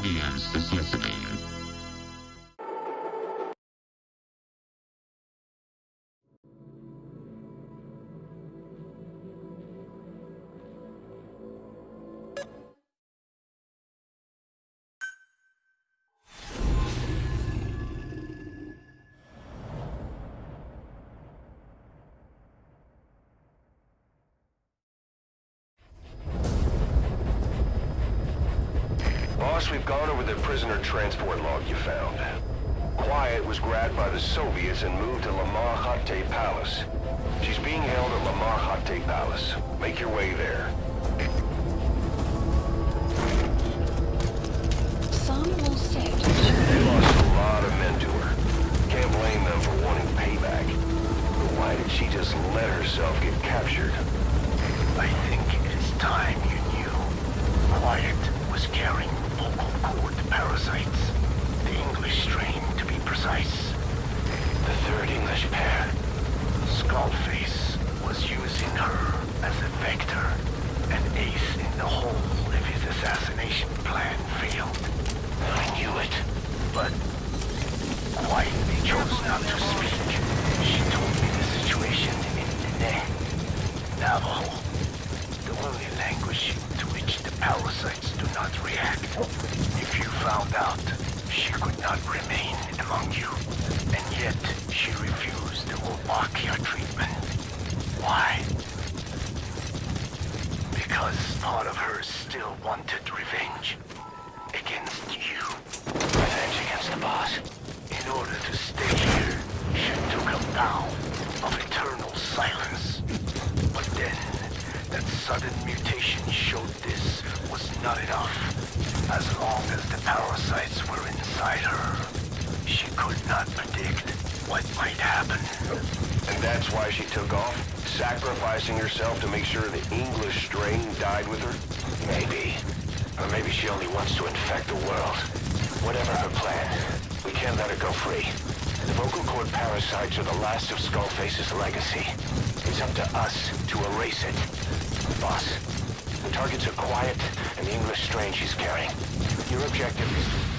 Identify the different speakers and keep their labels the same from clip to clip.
Speaker 1: audience is listening.
Speaker 2: Boss, we've gone over the prisoner transport log you found. Quiet was grabbed by the Soviets and moved to Lamar Khatte Palace. She's being held at Lamar Khatte Palace. Make your way there.
Speaker 3: Some will say
Speaker 2: They lost a lot of men to her. Can't blame them for wanting payback. But why did she just let herself get captured?
Speaker 4: I think it is time you knew. Quiet was carrying vocal cord parasites. The English strain, to be precise. The third English pair. Skullface was using her as a vector, an ace in the hole if his assassination plan failed. I knew it, but quietly chose not to speak. She told me the situation in Diné, Navajo, the only language to which the parasites do not react. If you found out, she could not remain among you, and yet she refused the Wolbachia treatment. Why? Because part of her still wanted revenge against you. Revenge against the boss. In order to stay here, she took a vow of eternal silence. But then, that sudden mutation showed this was not enough. As long as the parasites were inside her, she could not predict what might happen.
Speaker 2: And that's why she took off? Sacrificing herself to make sure the English strain died with her?
Speaker 4: Maybe. Or maybe she only wants to infect the world. Whatever her plan, we can't let her go free. The vocal cord parasites are the last of Skullface's legacy. It's up to us to erase it. Boss, the targets are Quiet and the English strain she's carrying. Your objective is to...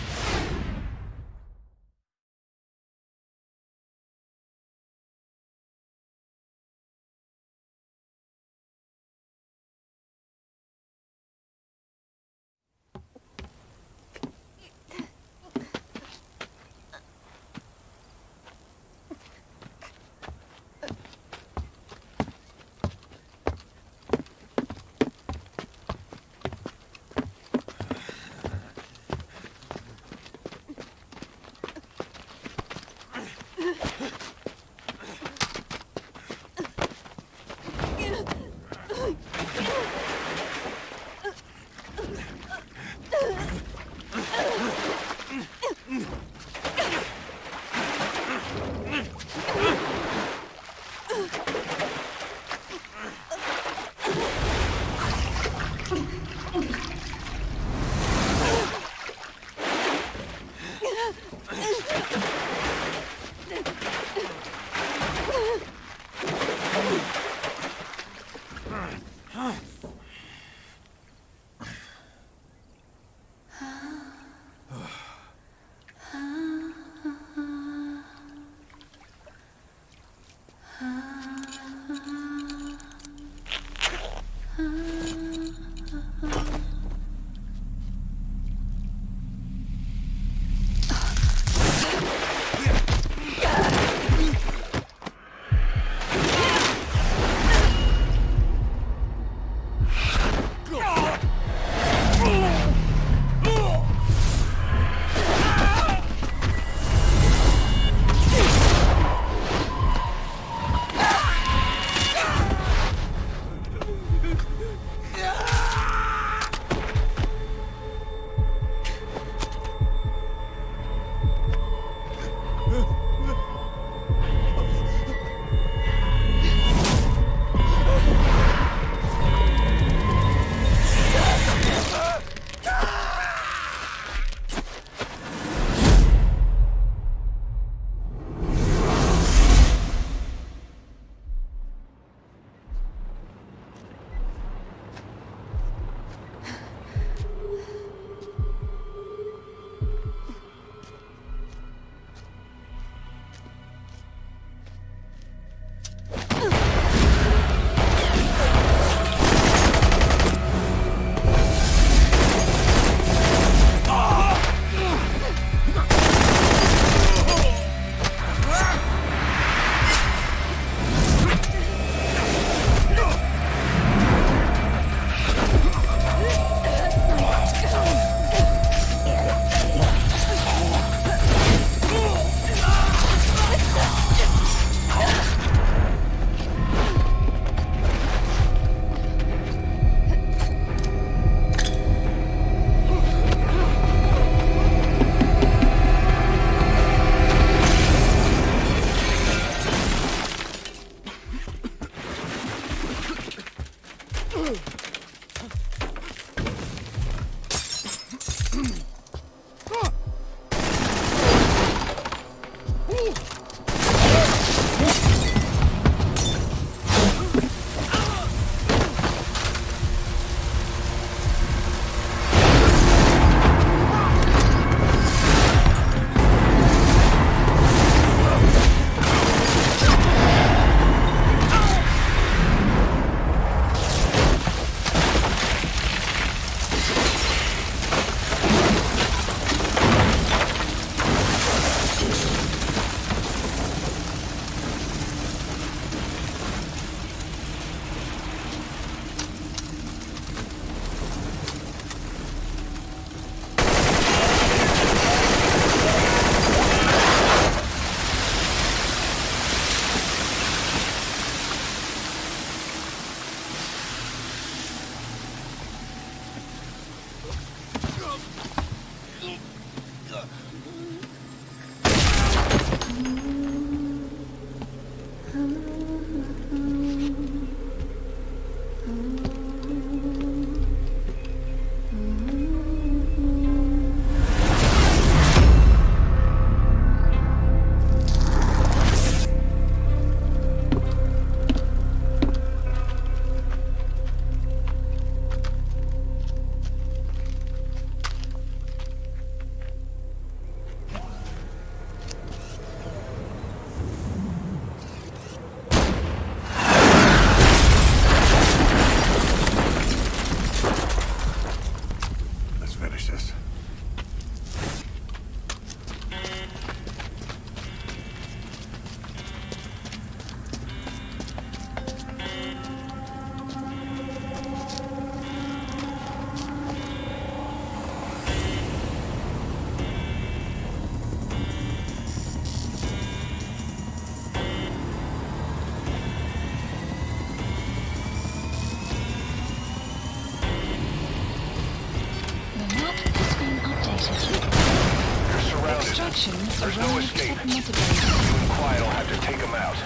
Speaker 1: Instructions
Speaker 2: There's no
Speaker 1: arrived
Speaker 2: escape.
Speaker 1: at Mother
Speaker 2: You
Speaker 1: Base.
Speaker 2: and Quiet will have to take them out.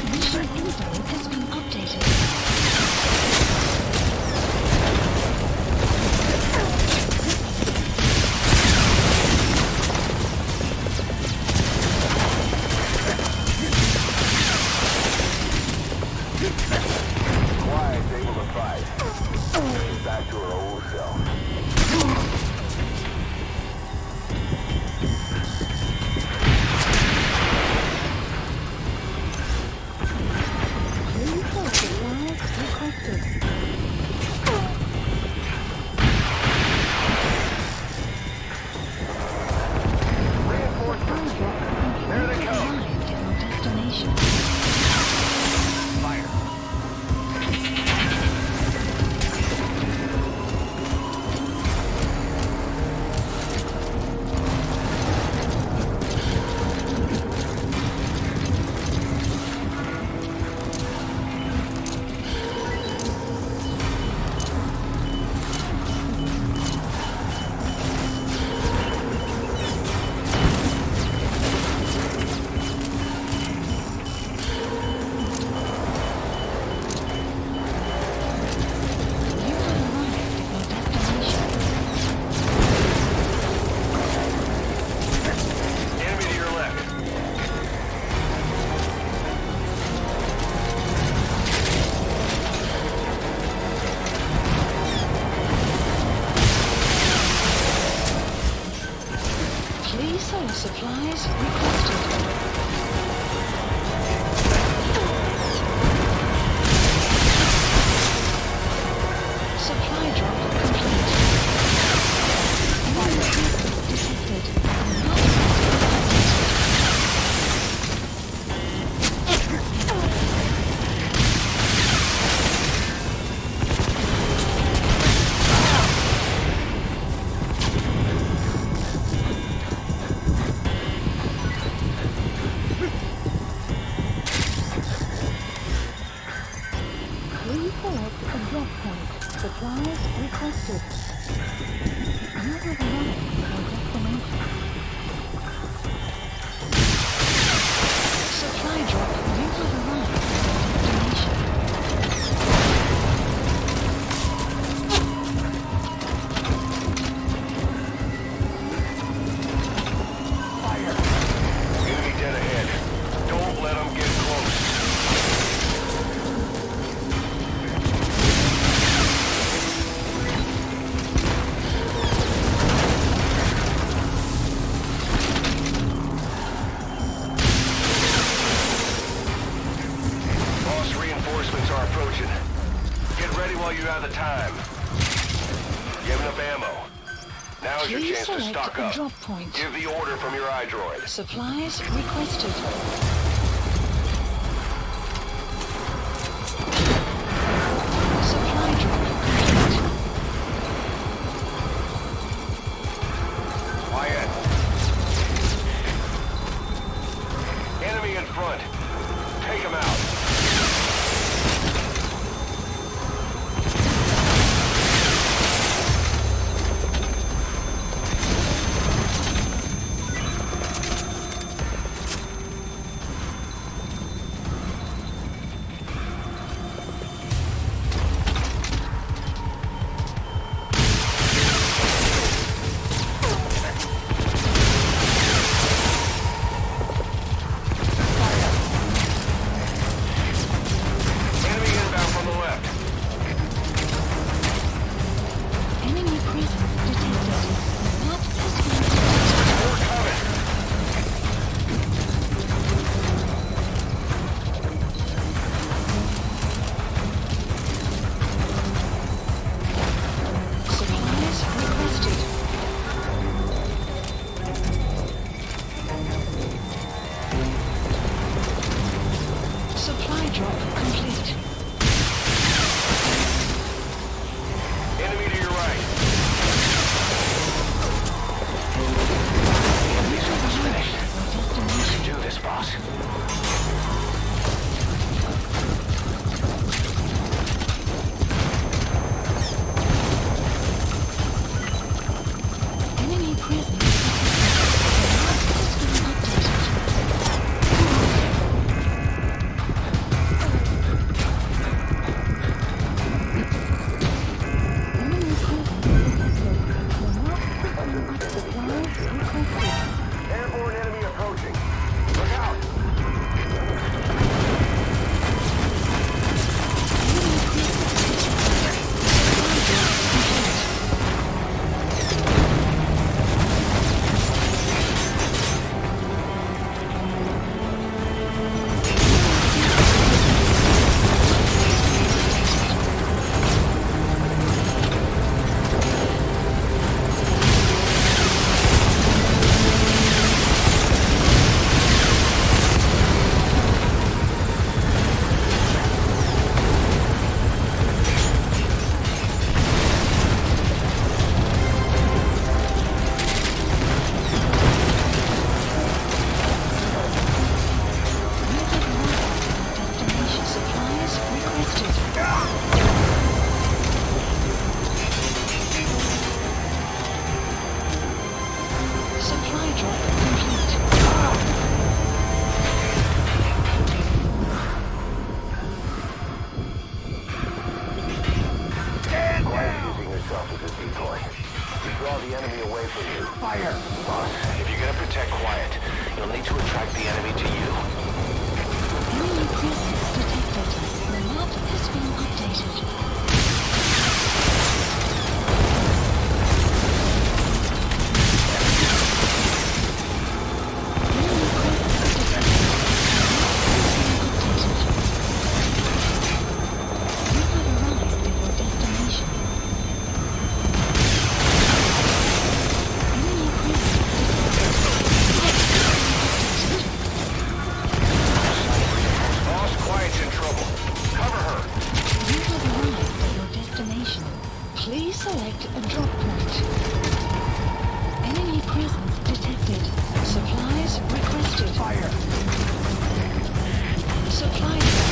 Speaker 1: Mission info has been updated.
Speaker 2: Quiet's able to fight. She's back to her old self. There they come.
Speaker 1: Arrived at your destination.
Speaker 2: Fire.
Speaker 1: You have arrived at your destination.
Speaker 2: Enemy to your left.
Speaker 1: Please solar supplies requested. Supply drop complete. Enemy detected. Please select a drop point. Supplies requested. You have arrived at your destination. Supply drop. You have arrived at your destination.
Speaker 2: Fire. Enemy dead ahead. Don't let them get close. Boss reinforcements are approaching. Get ready while you have the time. You have enough ammo. Now's your
Speaker 1: Please
Speaker 2: chance to
Speaker 1: select
Speaker 2: stock
Speaker 1: a
Speaker 2: up.
Speaker 1: drop point.
Speaker 2: Give the order from your iDroid.
Speaker 1: Supplies requested. Supply drop complete.
Speaker 2: Quiet. Enemy in front. Take him out.
Speaker 1: Supply drop complete.
Speaker 2: Quiet's using herself as a decoy. To draw the enemy away from you.
Speaker 4: Fire! Boss, if you're gonna protect Quiet, you'll need to attract the enemy to you.
Speaker 1: Enemy presence detected. The map has been updated. Please select a drop point. Enemy presence detected. Supplies requested.
Speaker 4: Fire!
Speaker 1: Supply drop.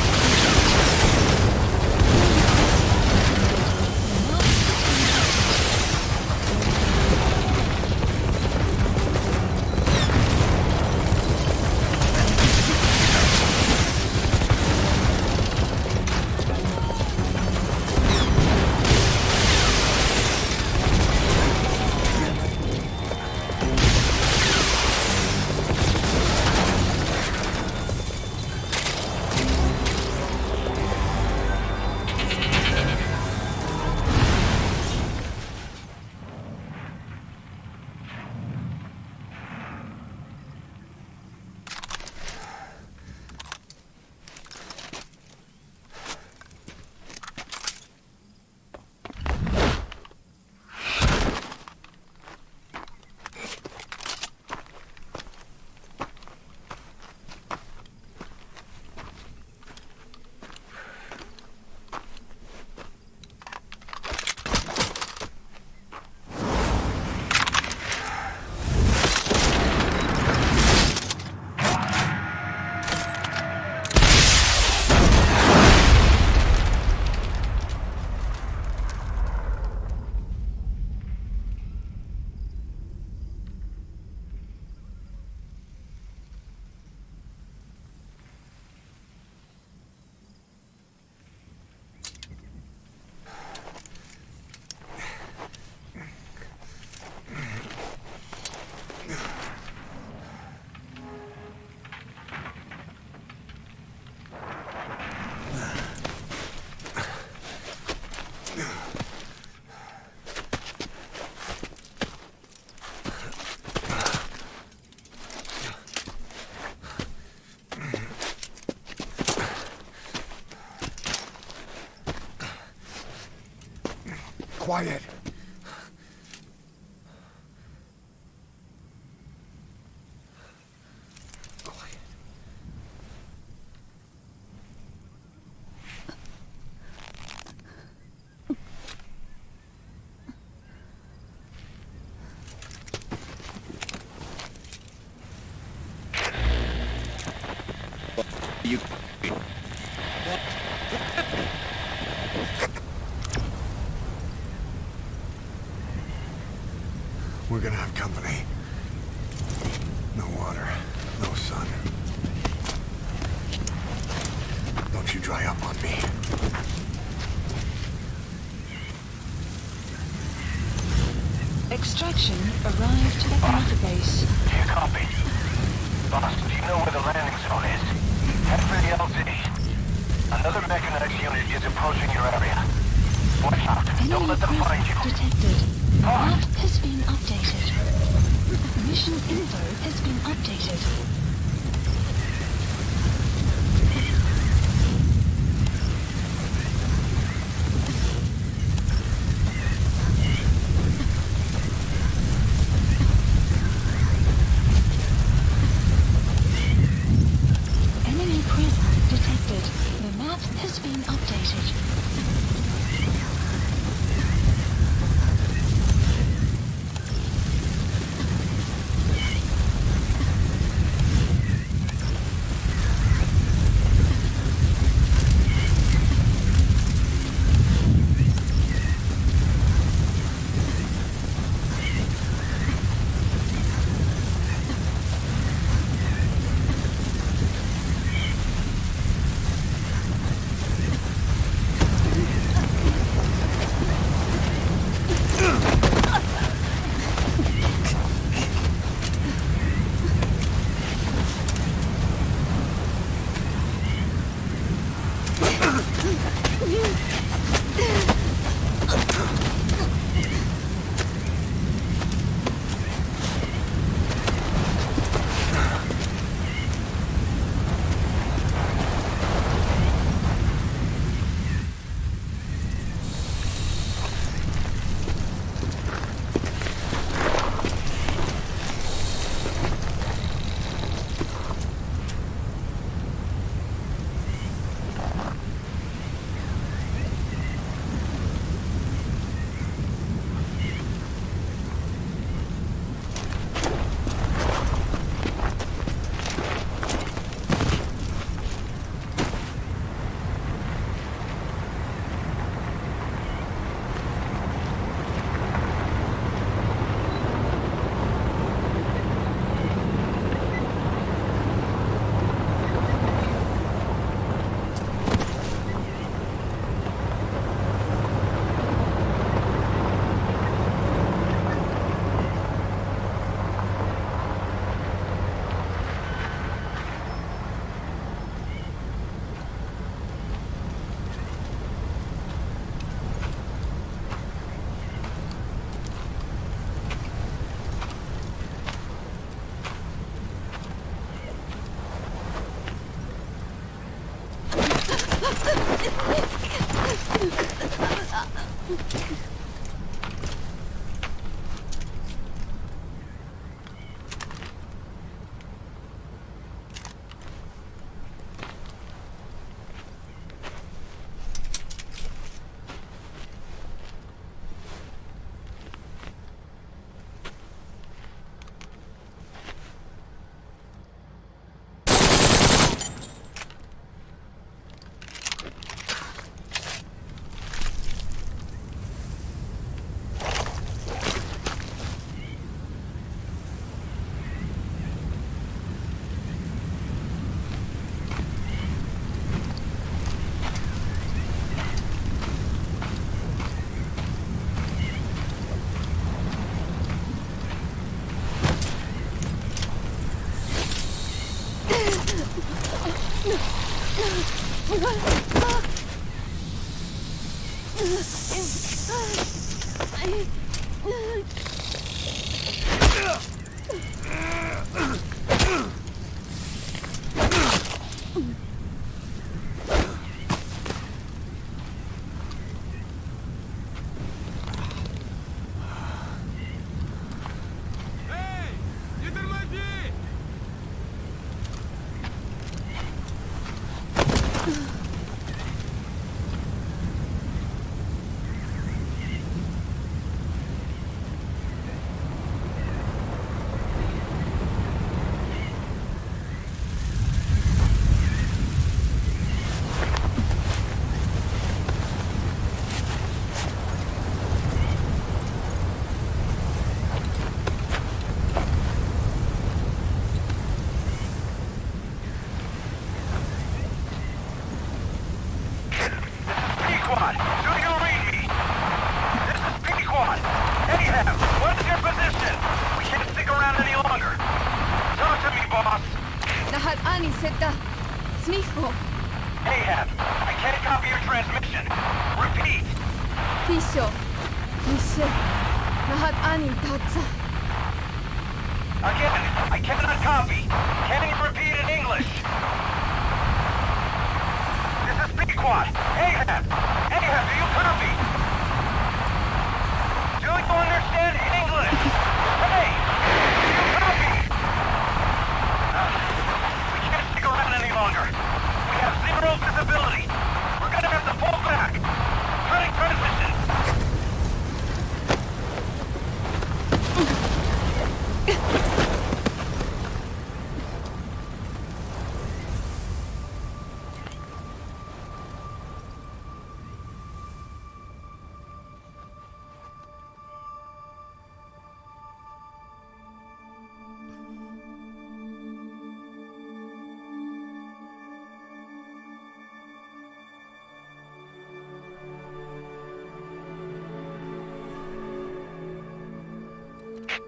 Speaker 4: Quiet!
Speaker 2: You...
Speaker 4: We're gonna have company. No water, no sun. Don't you dry up on me.
Speaker 1: Extraction arrived at the base.
Speaker 4: Do you copy? Boss, do you know where the landing zone is? Head for the LZ. Another mechanized unit is approaching your area. Watch out. Don't
Speaker 1: Enemy
Speaker 4: let them find you.
Speaker 1: presence detected.
Speaker 4: Boss!
Speaker 1: Map has been updated. Mission info has been updated. Enemy presence detected. The map has been updated.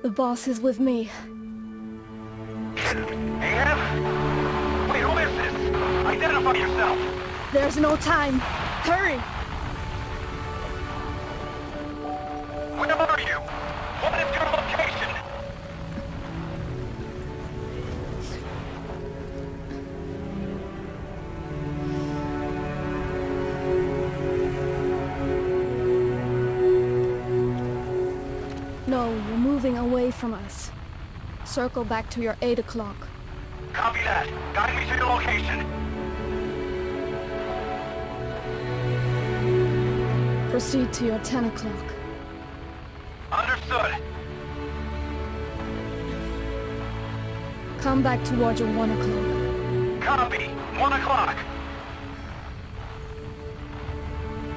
Speaker 3: The boss is with me.
Speaker 4: Ahab? Wait, who is this? Identify yourself!
Speaker 3: There's no time. Hurry!
Speaker 4: Where are you? What is your location?
Speaker 3: No, you're moving away from us. Circle back to your 8 o'clock.
Speaker 4: Copy that. Guide me to your location.
Speaker 3: Proceed to your 10 o'clock.
Speaker 4: Understood.
Speaker 3: Come back towards your 1 o'clock.
Speaker 4: Copy. 1 o'clock.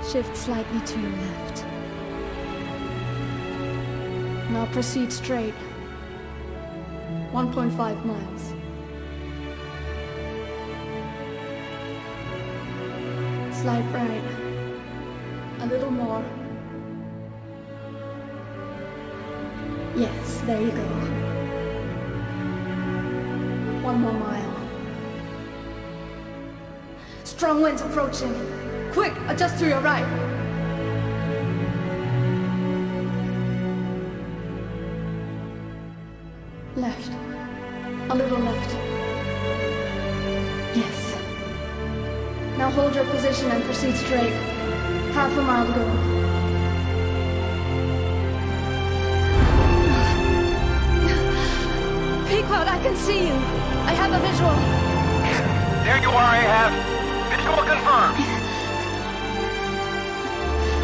Speaker 3: Shift slightly to your left. Now proceed straight. 1.5 miles. Slide right. A little more. Yes, there you go. 1 more mile. Strong winds approaching. Quick, adjust to your right. Left. A little left. Yes. Now hold your position and proceed straight. Half a mile to go. Pequod, I can see you. I have a visual.
Speaker 4: There you are, Ahab. Visual confirmed.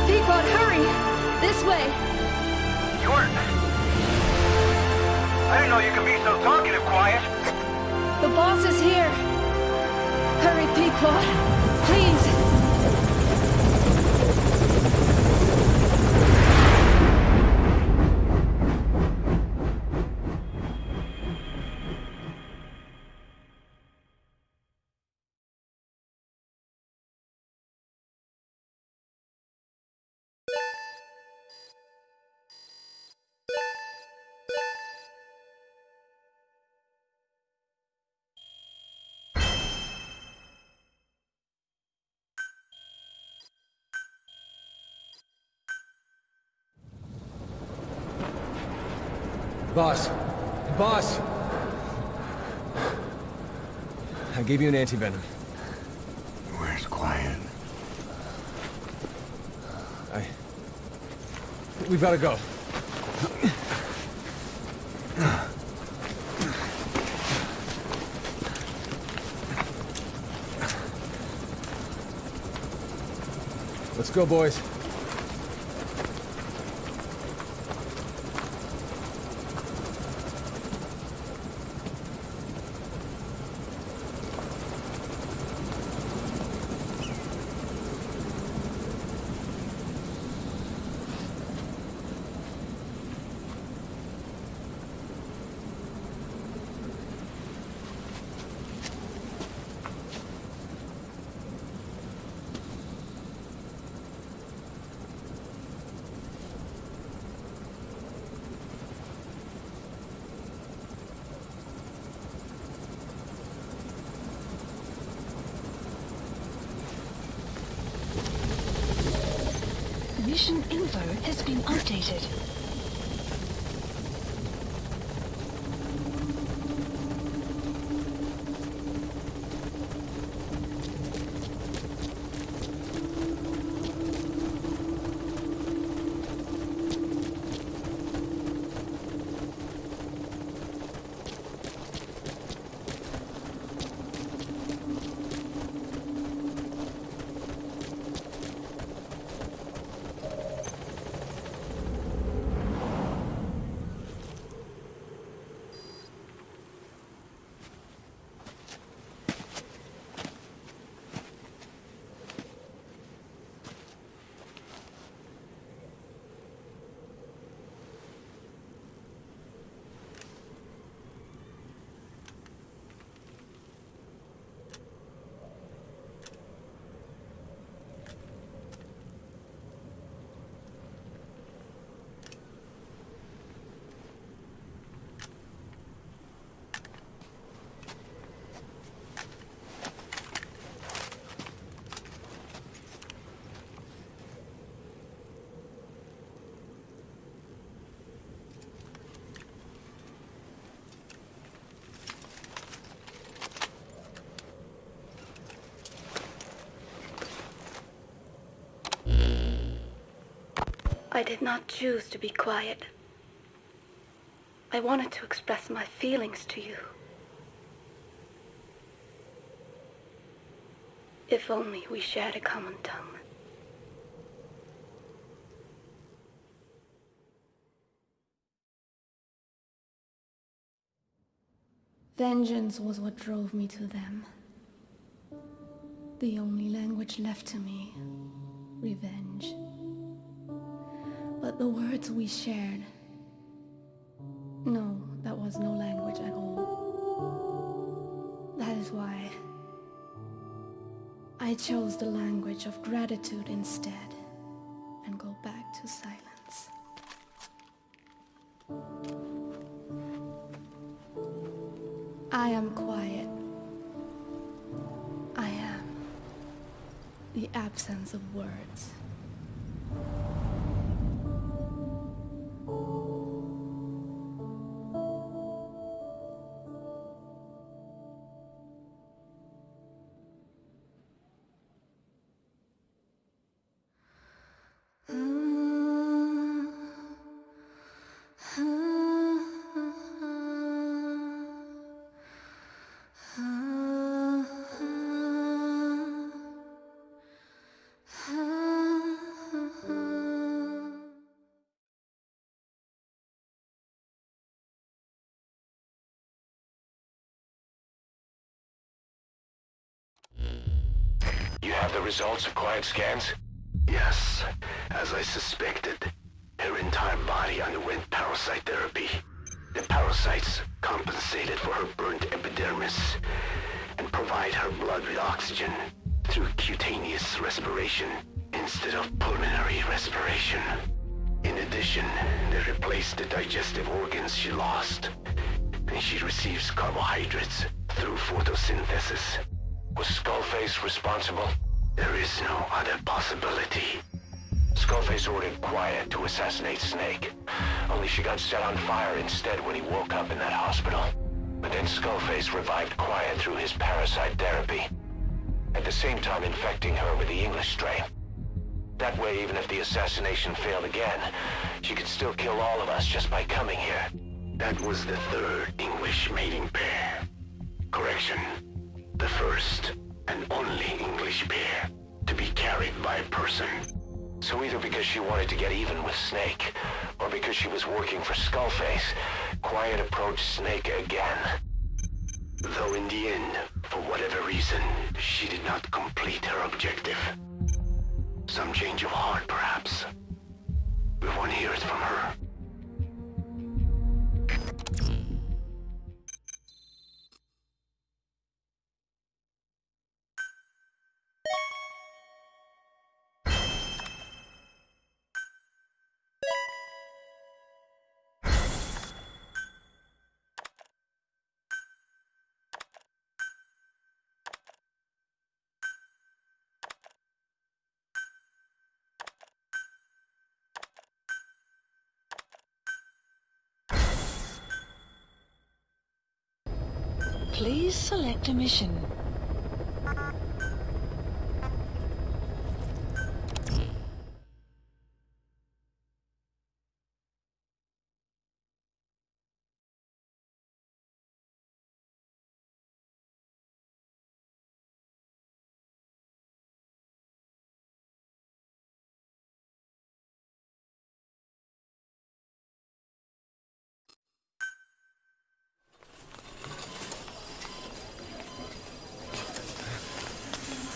Speaker 3: Pequod, hurry! This way.
Speaker 4: I didn't know you could be so talkative, Quiet.
Speaker 3: The boss is here. Hurry, Pequod. Please.
Speaker 5: Boss. Boss! I gave you an anti-venom.
Speaker 4: Where's Quiet?
Speaker 5: We've gotta go. Let's go, boys.
Speaker 6: Mission info has been updated.
Speaker 7: I did not choose to be quiet. I wanted to express my feelings to you. If only we shared a common tongue.
Speaker 3: Vengeance was what drove me to them. The only language left to me, revenge. But the words we shared, no, that was no language at all. That is why I chose the language of gratitude instead and go back to silence. I am quiet. I am the absence of words.
Speaker 2: You have the results of Quiet scans?
Speaker 4: Yes, as I suspected. Her entire body underwent parasite therapy. The parasites compensated for her burnt epidermis and provide her blood with oxygen through cutaneous respiration instead of pulmonary respiration. In addition, they replaced the digestive organs she lost, and she receives carbohydrates through photosynthesis.
Speaker 2: Was Skullface responsible?
Speaker 4: There is no other possibility.
Speaker 2: Skullface ordered Quiet to assassinate Snake. Only she got set on fire instead when he woke up in that hospital. But then Skullface revived Quiet through his parasite therapy. At the same time infecting her with the English strain. That way, even if the assassination failed again, she could still kill all of us just by coming here.
Speaker 4: That was the third English mating pair. Correction. The first and only English pair to be carried by a person.
Speaker 2: So either because she wanted to get even with Snake, or because she was working for Skullface, Quiet approached Snake again.
Speaker 4: Though in the end, for whatever reason, she did not complete her objective. Some change of heart, perhaps. We want to hear it from her.
Speaker 6: Please select a mission.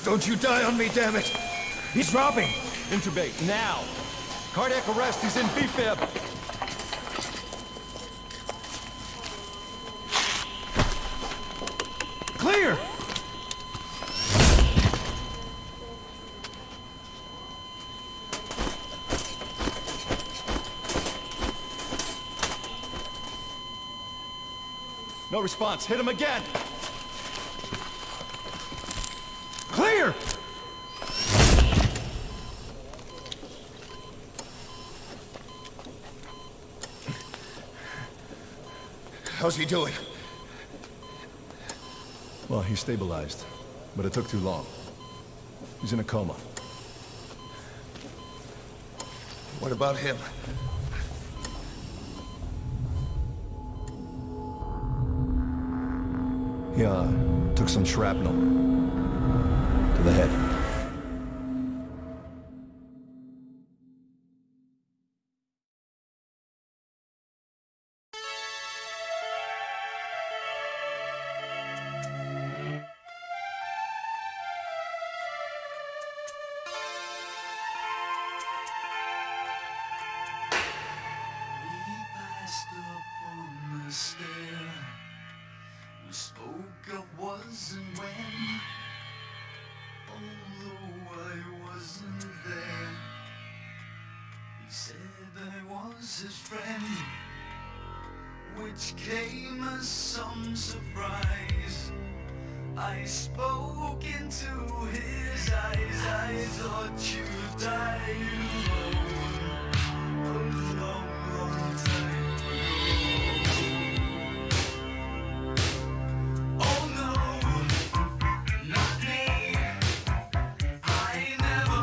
Speaker 8: Don't you die on me, damn it! He's dropping!
Speaker 9: Intubate, now! Cardiac arrest, he's in B-fib!
Speaker 8: Clear!
Speaker 9: No response, hit him again!
Speaker 8: Clear! How's he doing?
Speaker 9: Well, he stabilized, but it took too long. He's in a coma.
Speaker 8: What about him?
Speaker 9: He, took some shrapnel. To the head.
Speaker 10: We spoke of was and when, although I wasn't there. He said I was his friend, which came as some surprise. I spoke into his eyes, I thought you died alone a long, long time ago. Oh no, not me, I never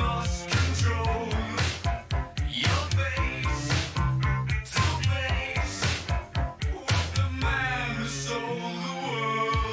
Speaker 10: lost control. Your face to face with the man who sold the world.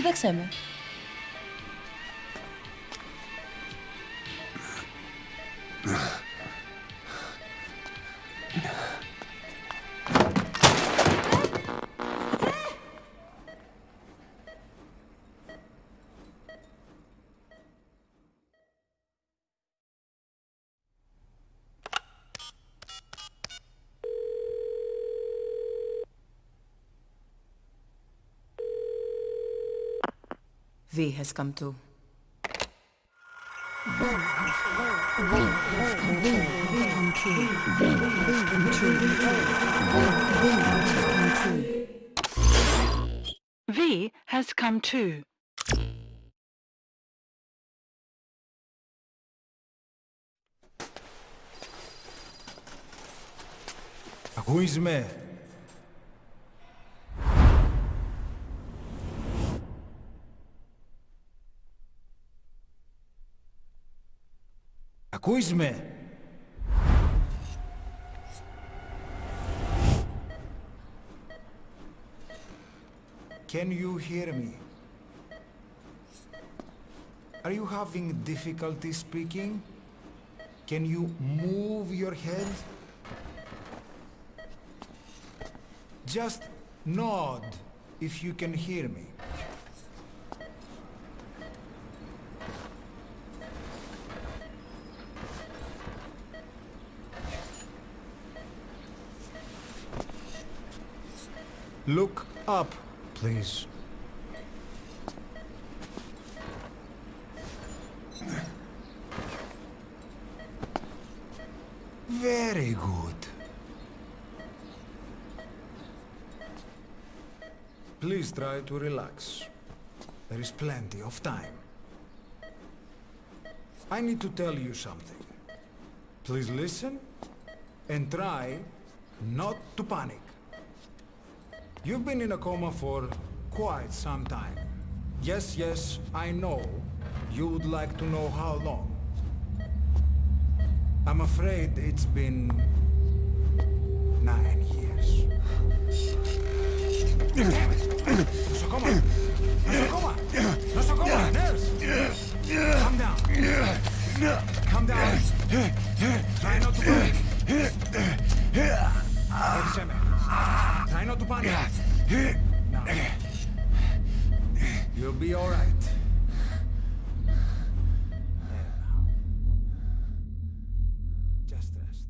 Speaker 6: Tak chcemy.
Speaker 11: V has come to.
Speaker 6: V has come too.
Speaker 10: Kojimę. Kojimę. Can you hear me? Are you having difficulty speaking? Can you move your head? Just nod if you can hear me. Look up, please. Very good. Please try to relax. There is plenty of time. I need to tell you something. Please listen and try not to panic. You've been in a coma for quite some time. Yes, I know. You would like to know how long. I'm afraid it's been 9 years. Nosocoma! Nosocoma! Nosocoma! Nurse! Calm down. Calm down. Try not to panic. Try not to panic. Now. You'll be all right. Just rest.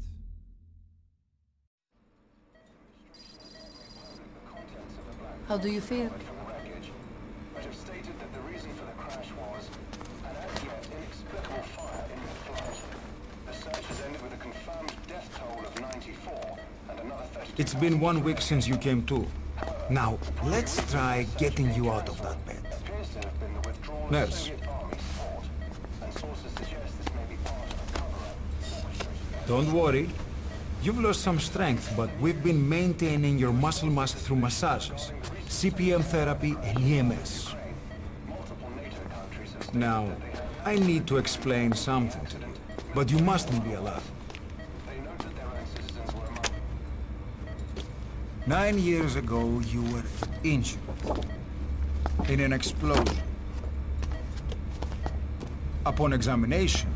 Speaker 11: How do you feel?
Speaker 2: But have stated that the reason for the crash was an as yet inexplicable fire in mid-flight. The search has ended with a confirmed death toll of 94 and another 32.
Speaker 10: It's been 1 week since you came to. Now, let's try getting you out of that bed.
Speaker 2: Appears to have been the withdrawal
Speaker 10: Nurse.
Speaker 2: of Soviet army's fort, and sources suggest this may be part of a cover-up.
Speaker 10: Don't worry. You've lost some strength, but we've been maintaining your muscle mass through massages, CPM therapy, and EMS. Now, I need to explain something to you, but you mustn't be alarmed. 9 years ago, you were injured in an explosion. Upon examination,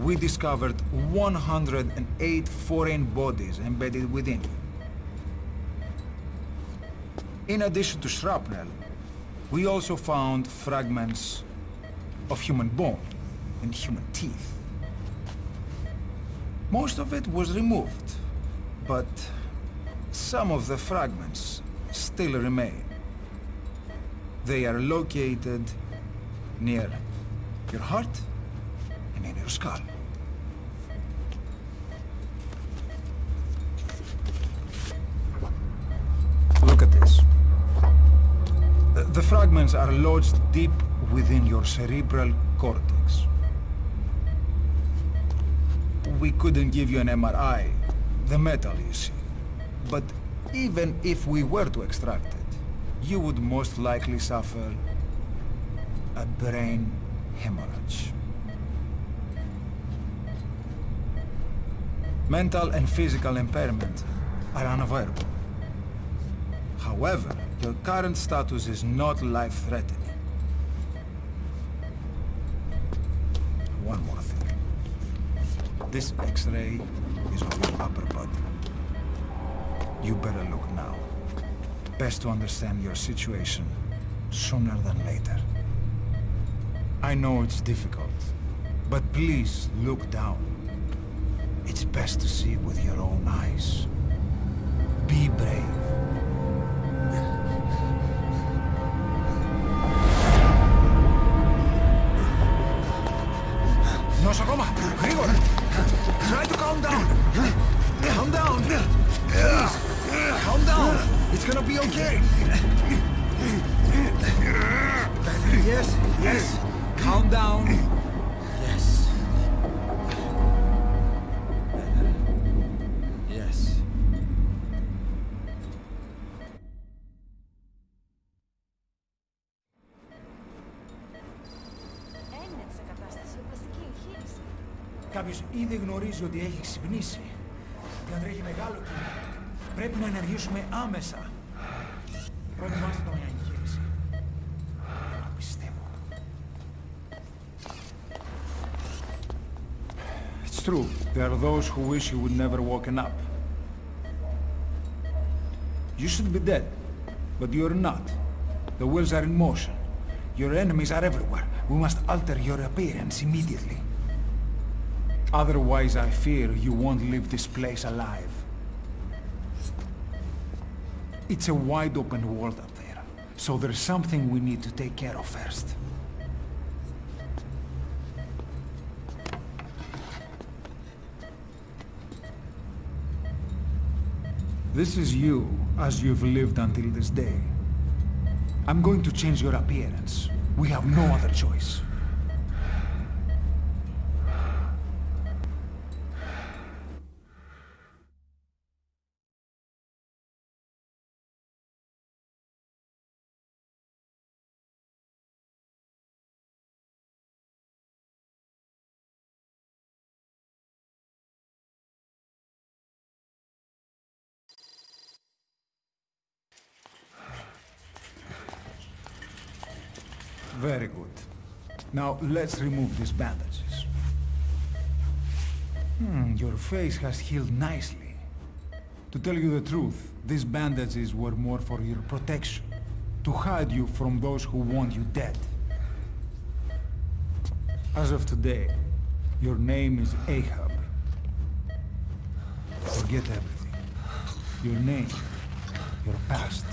Speaker 10: we discovered 108 foreign bodies embedded within you. In addition to shrapnel, we also found fragments of human bone and human teeth. Most of it was removed, but some of the fragments still remain. They are located near your heart and in your skull. Look at this. The fragments are lodged deep within your cerebral cortex. We couldn't give you an MRI, the metal, you see. But even if we were to extract it, you would most likely suffer a brain hemorrhage. Mental and physical impairment are unavoidable. However, your current status is not life-threatening. One more thing. This X-ray is of your upper body. You better look now. Best to understand your situation sooner than later. I know it's difficult, but please look down. It's best to see with your own eyes. Be brave. Nosokoma, Grigor! Try to calm down! Calm down! Please! Calm down! It's gonna be okay! Yes, yes! Calm down! Yes. Yes. Κάποιος ήδη γνωρίζει ότι έχει ξυπνήσει. Και αν τρέχει μεγάλο κίνημα, πρέπει να ενεργήσουμε άμεσα. Προετοιμάστε το μια εγχείρηση. Το πιστεύω. It's true. There are those who wish you would never woken up. You should be dead, but you're not. The wheels are in motion. Your enemies are everywhere. We must alter your appearance immediately. Otherwise, I fear you won't leave this place alive. It's a wide open world up there, so there's something we need to take care of first. This is you, as you've lived until this day. I'm going to change your appearance. We have no other choice. Very good. Now, let's remove these bandages. Your face has healed nicely. To tell you the truth, these bandages were more for your protection, to hide you from those who want you dead. As of today, your name is Ahab. Forget everything. Your name, your past.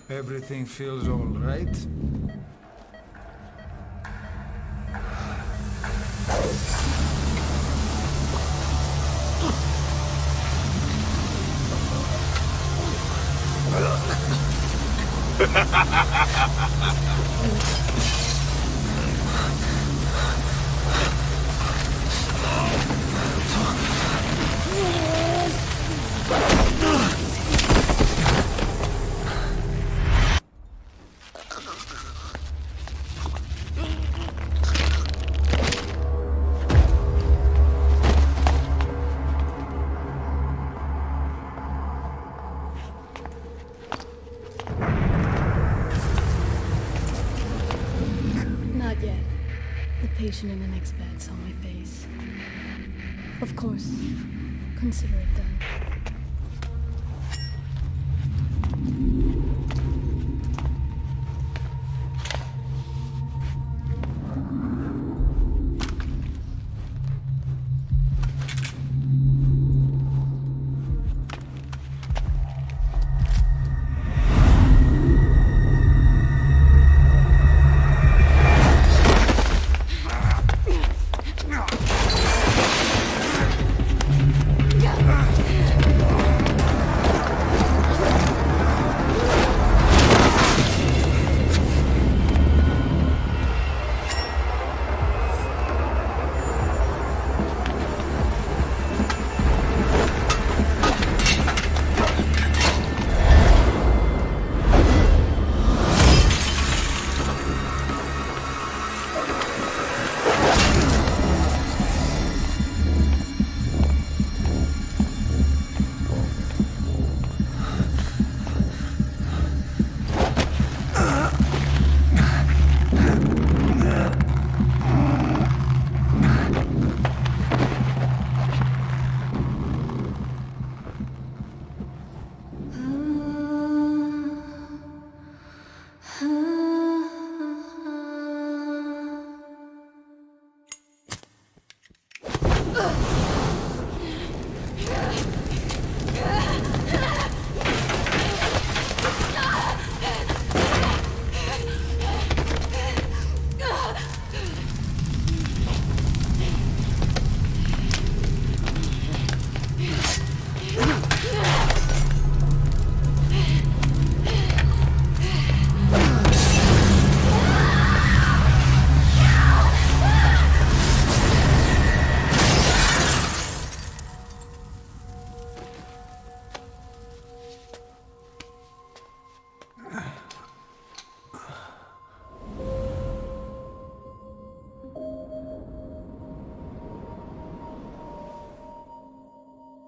Speaker 10: Everything feels all right?
Speaker 3: Not yet. The patient in the next bed saw my face. Of course, consider it done.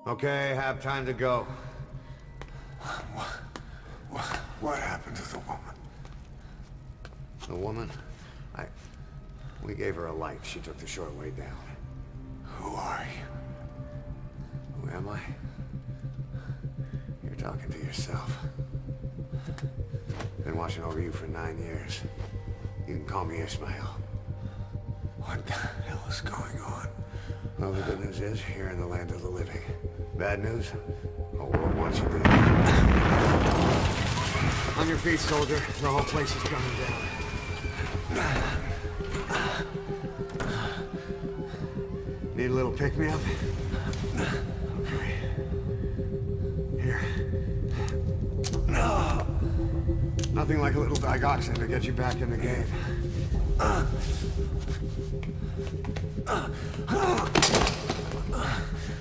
Speaker 12: Okay, have time to go.
Speaker 8: What happened to the woman?
Speaker 12: The woman? We gave her a light. She took the short way down.
Speaker 8: Who are you?
Speaker 12: Who am I? You're talking to yourself. Been watching over you for 9 years. You can call me Ishmael.
Speaker 8: What the hell is going on?
Speaker 12: Well, the good news is, you're in the land of the living. Bad news? The world wants you dead. On your feet, soldier. The whole place is coming down. Need a little pick-me-up? Okay. Here. Nothing like a little digoxin to get you back in the game.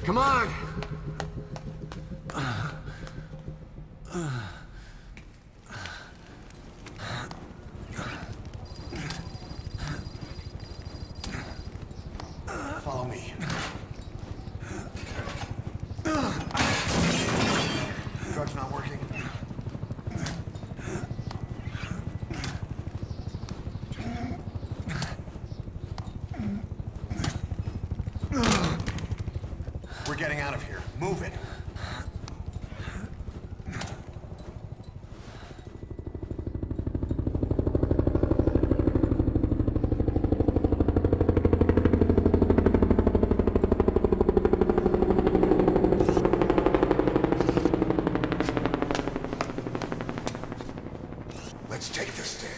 Speaker 12: Come on! Follow me. Drug's not working. We're getting out of here. Move it. Let's take the stairs.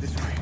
Speaker 12: This way.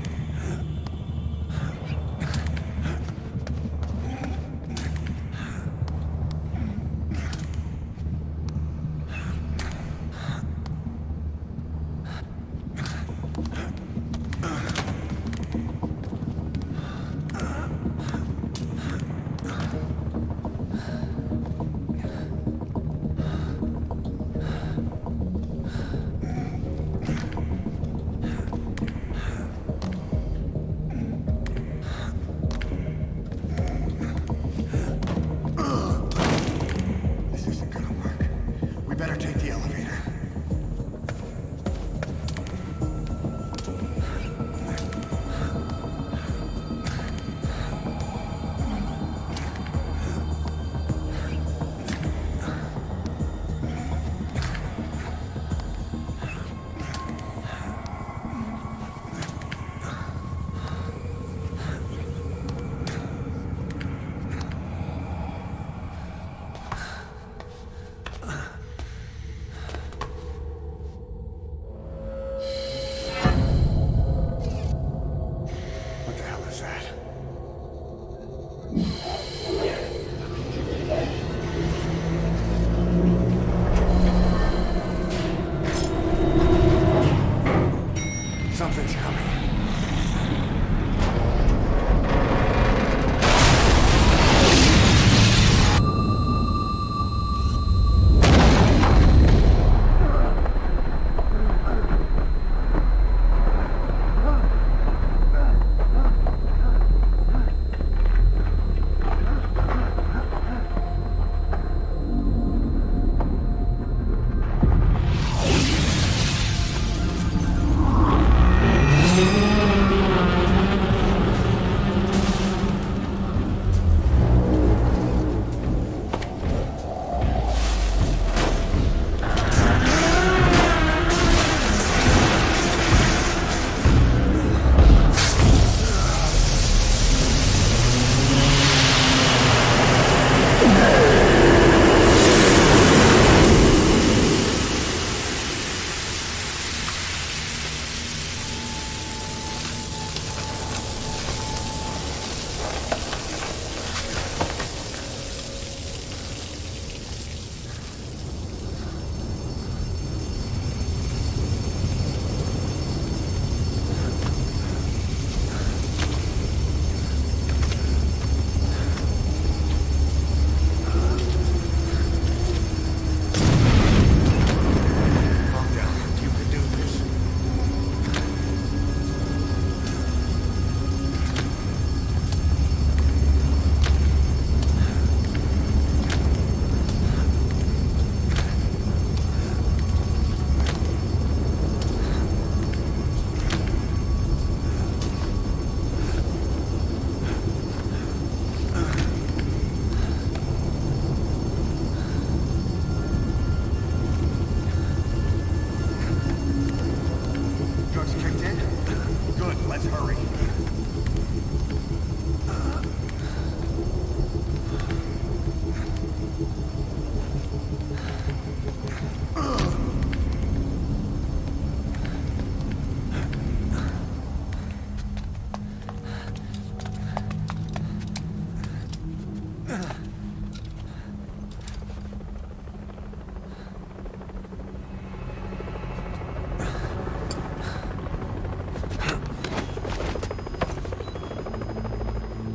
Speaker 8: Let's hurry.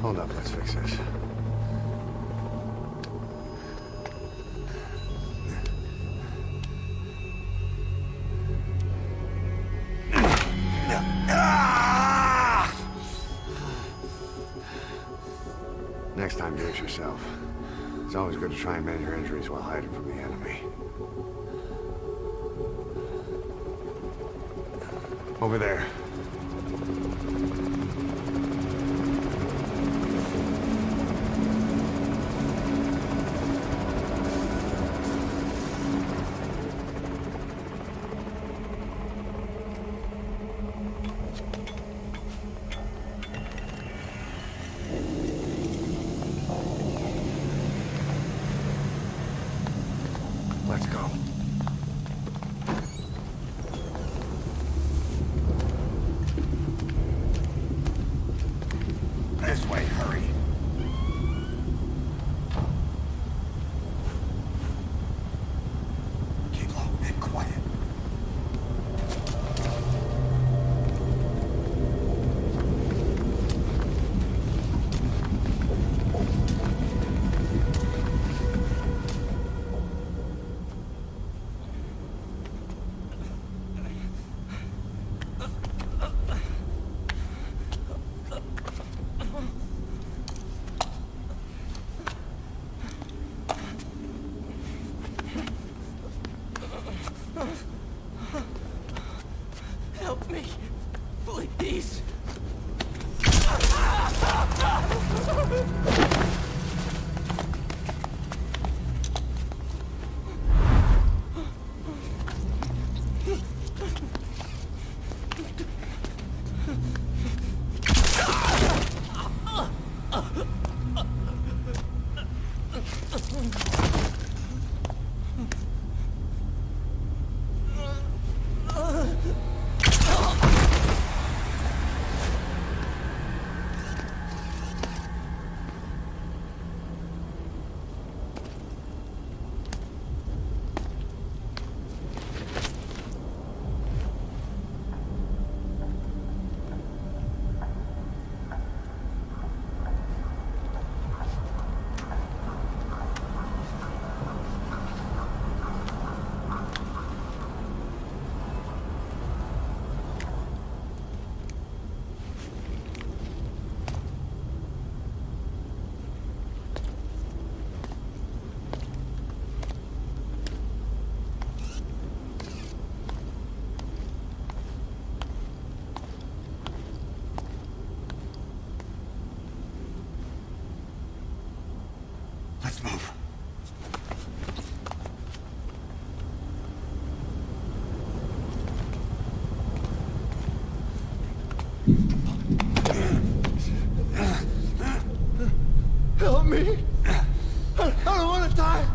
Speaker 12: Hold up, let's fix this. Next time, do it yourself. It's always good to try and mend your injuries while hiding from the enemy. Over there. Let's go.
Speaker 8: This way, hurry. Keep low and quiet.
Speaker 13: Help me, please.
Speaker 8: Let's move.
Speaker 13: Help me! I don't want to die!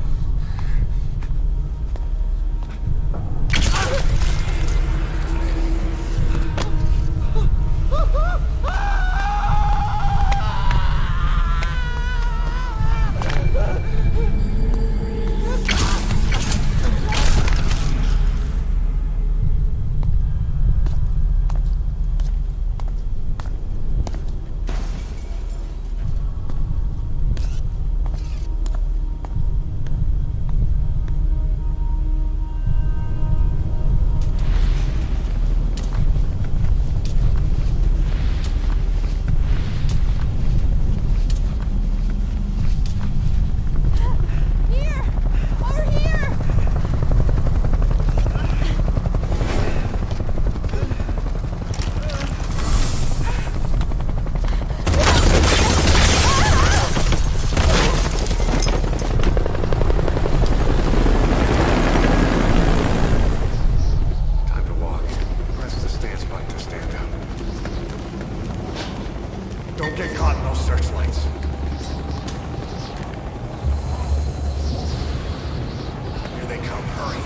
Speaker 8: Don't get caught in those searchlights. Here they come. Hurry.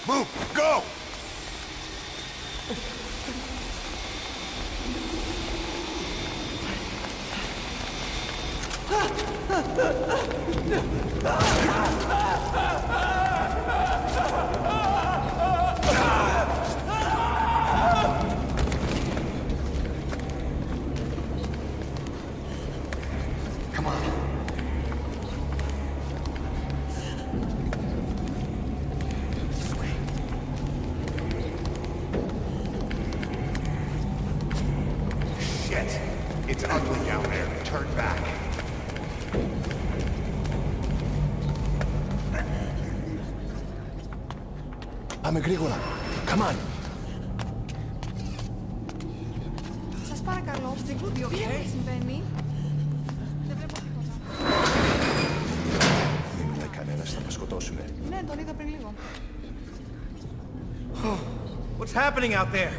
Speaker 8: Move! Go! Come on. Shit! It's ugly down there. Turn back.
Speaker 9: Πάμε γρήγορα. Come on.
Speaker 3: Σας παρακαλώ, τι συμβαίνει? Δεν βλέπω τίποτα.
Speaker 9: Μην μιλάει κανένας, θα μας σκοτώσουνε.
Speaker 3: Ναι, τον είδα πριν λίγο.
Speaker 13: What's happening out there?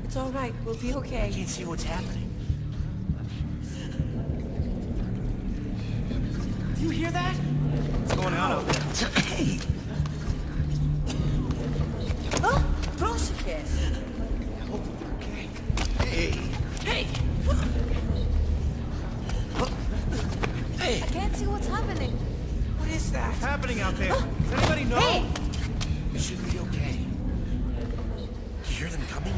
Speaker 11: It's all right. We'll be okay.
Speaker 13: I can't see what's happening. Do you hear that? What's going on out there?
Speaker 11: Hey! Oh, πρόσεχε!
Speaker 13: Okay. Hey! Hey! Hey!
Speaker 3: I can't see what's happening.
Speaker 13: What is that? What's happening out there? Does anybody know?
Speaker 3: Hey!
Speaker 13: It should be okay. Do you hear them coming?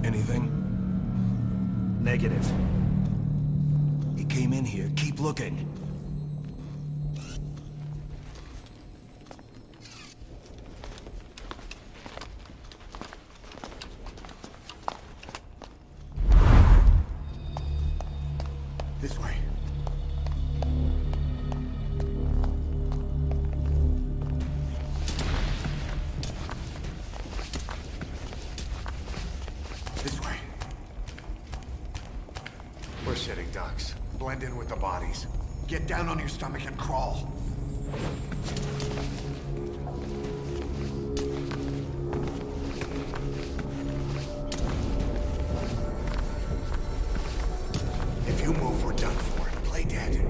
Speaker 13: Anything?
Speaker 14: Negative.
Speaker 13: He came in here. Keep looking.
Speaker 8: This way. This way. We're sitting ducks. Blend in with the bodies. Get down on your stomach and crawl. If you move, we're done for. Play dead.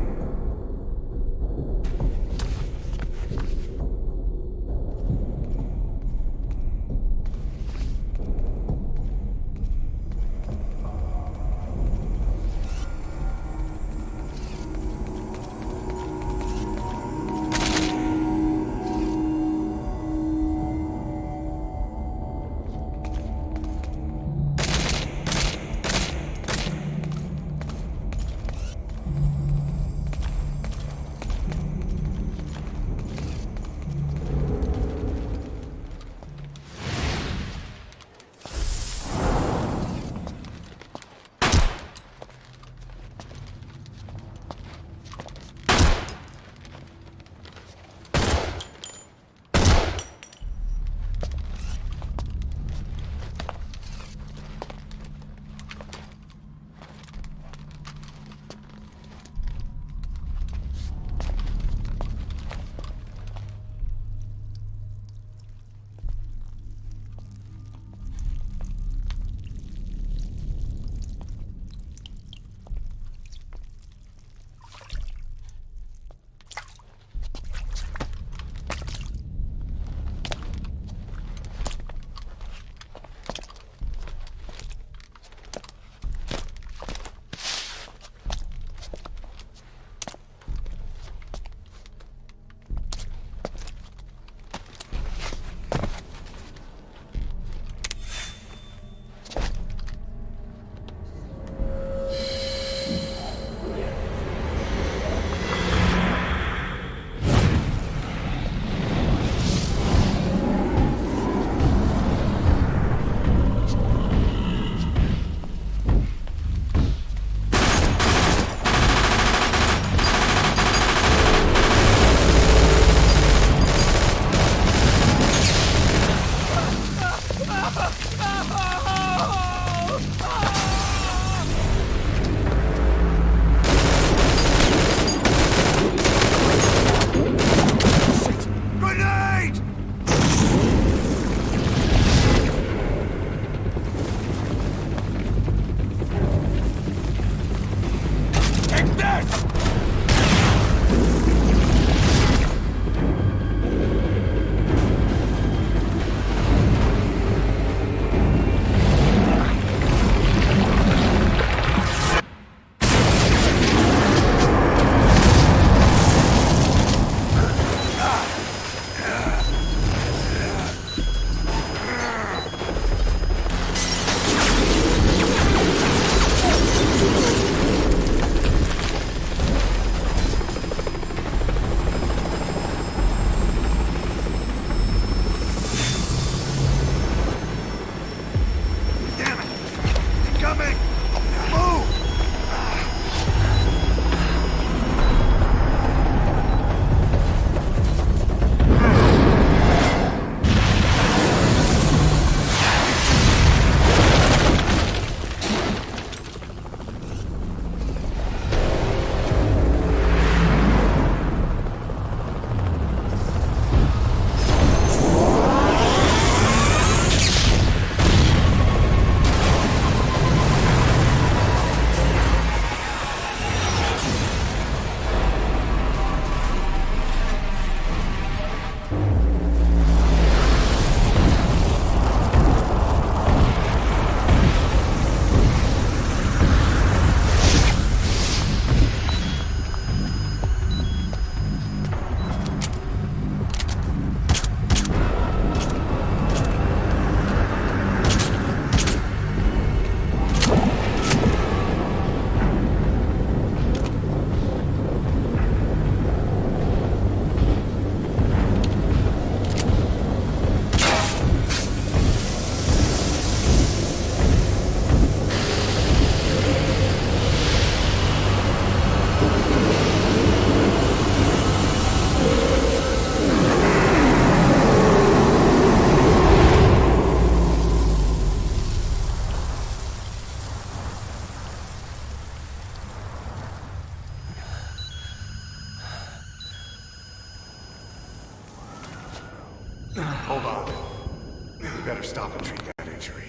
Speaker 8: better stop and treat that injury.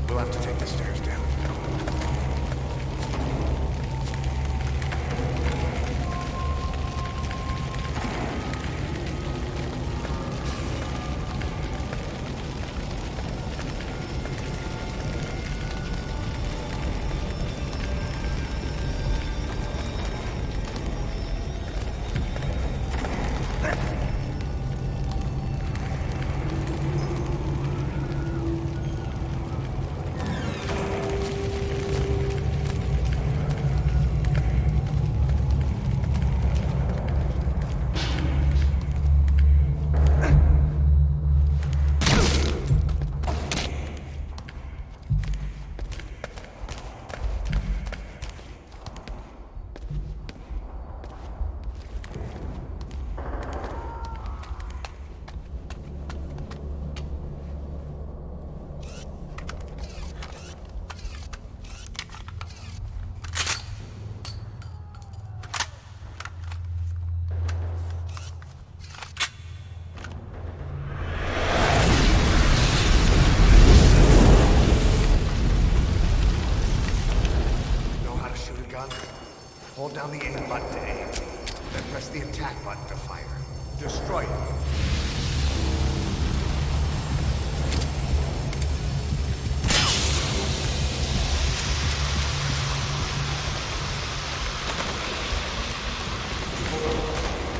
Speaker 8: We'll have to take the stairs down. Hold down the aim button to aim. Then press the attack button to fire. Destroy it.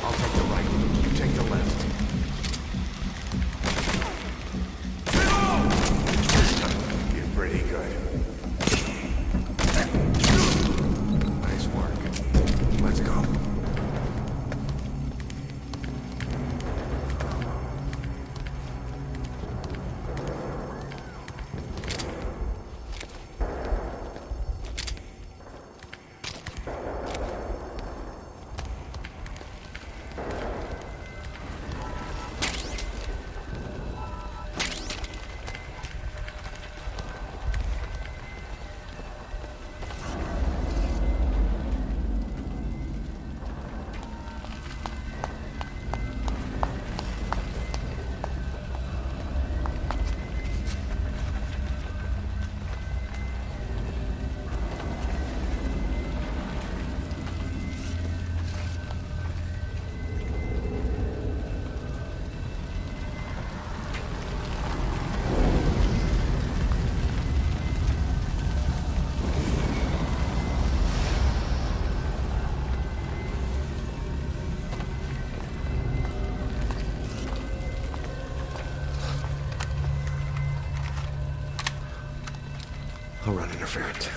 Speaker 8: I'll take the right. You take the left. You're pretty good. Nice work. Let's go. I'll run interference.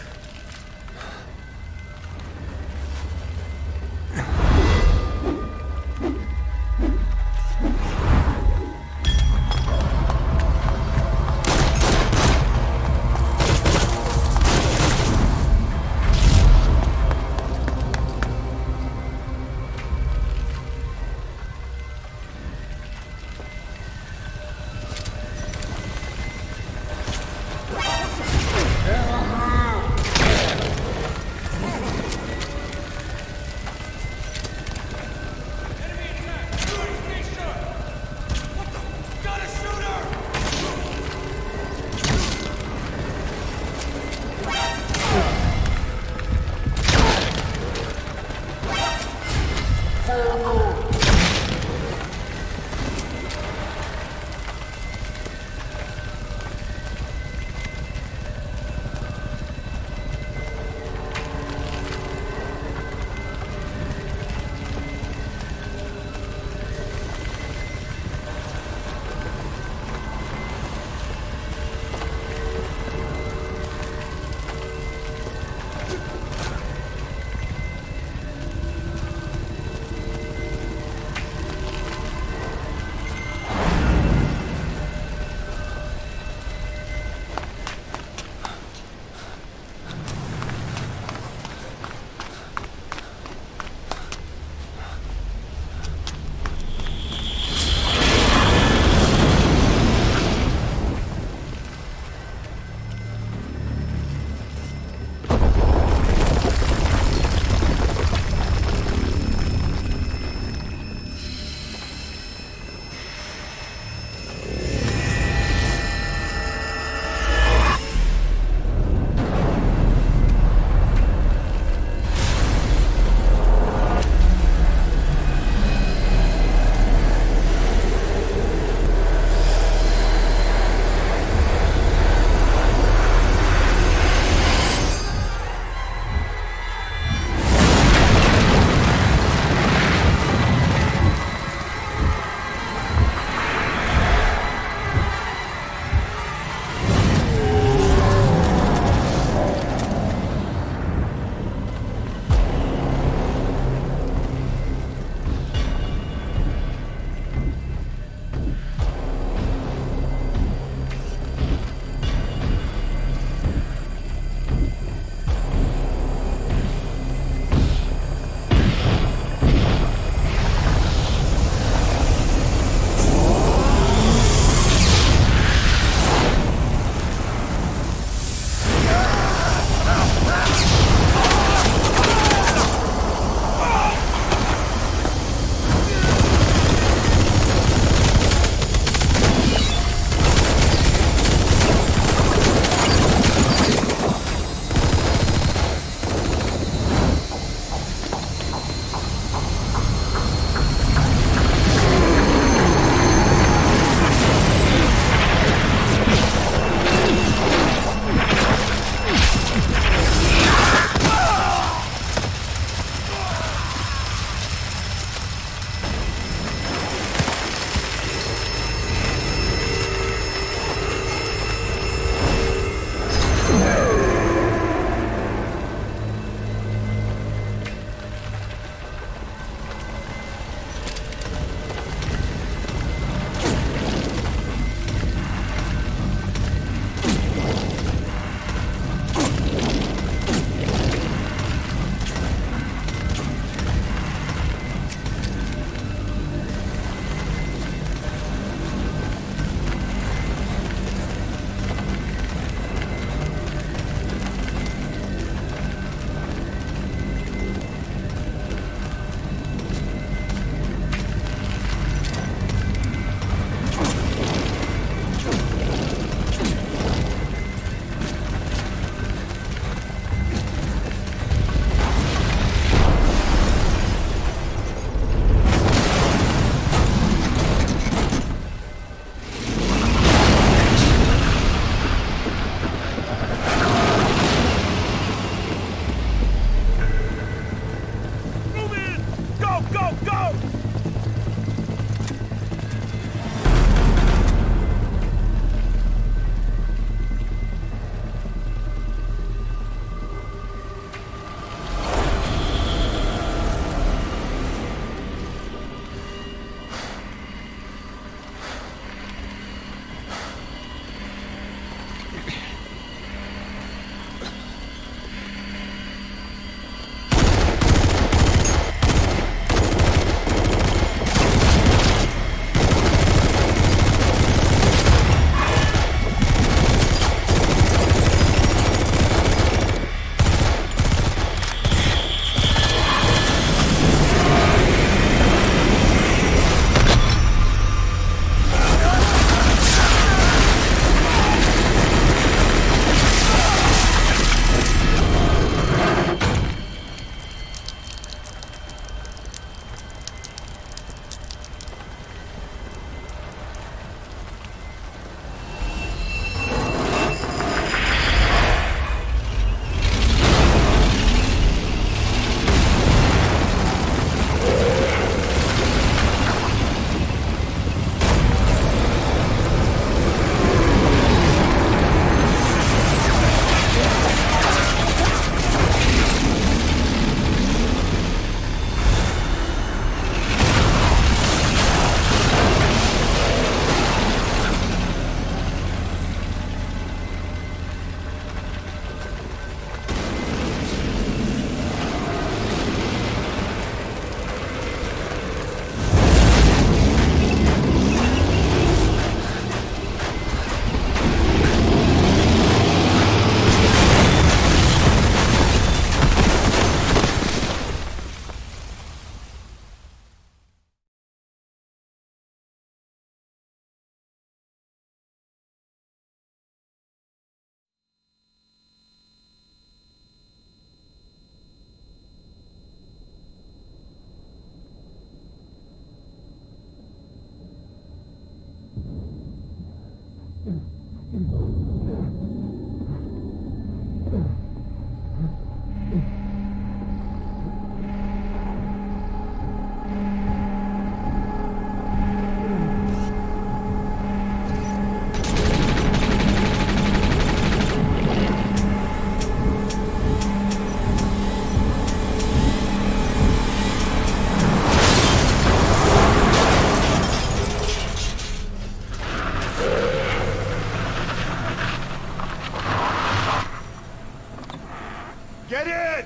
Speaker 8: Get in!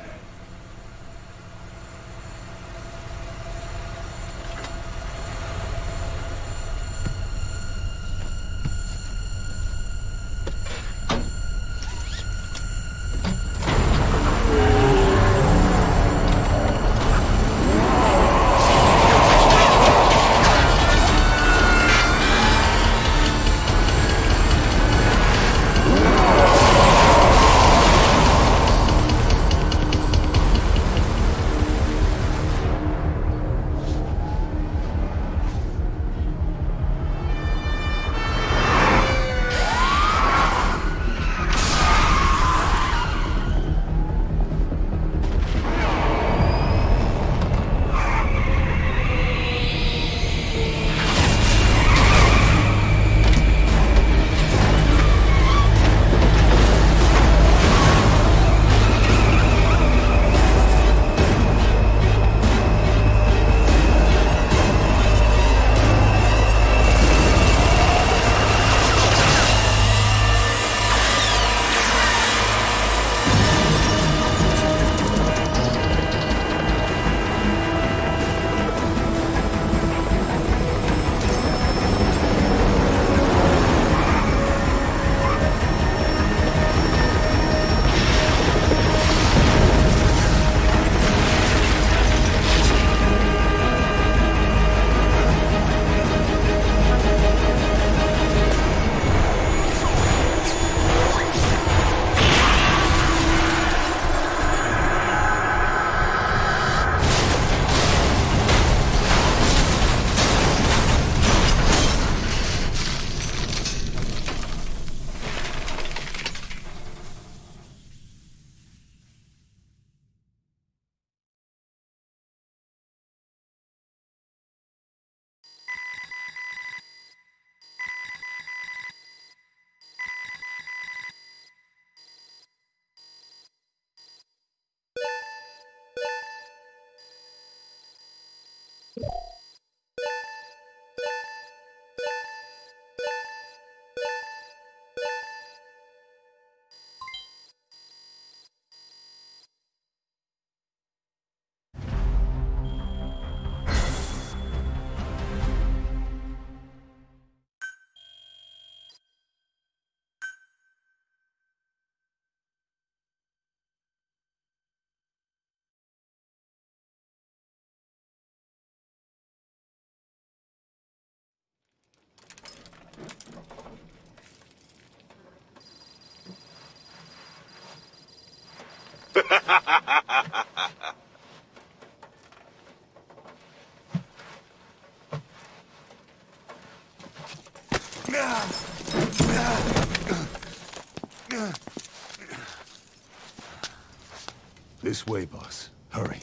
Speaker 9: This way, boss. Hurry.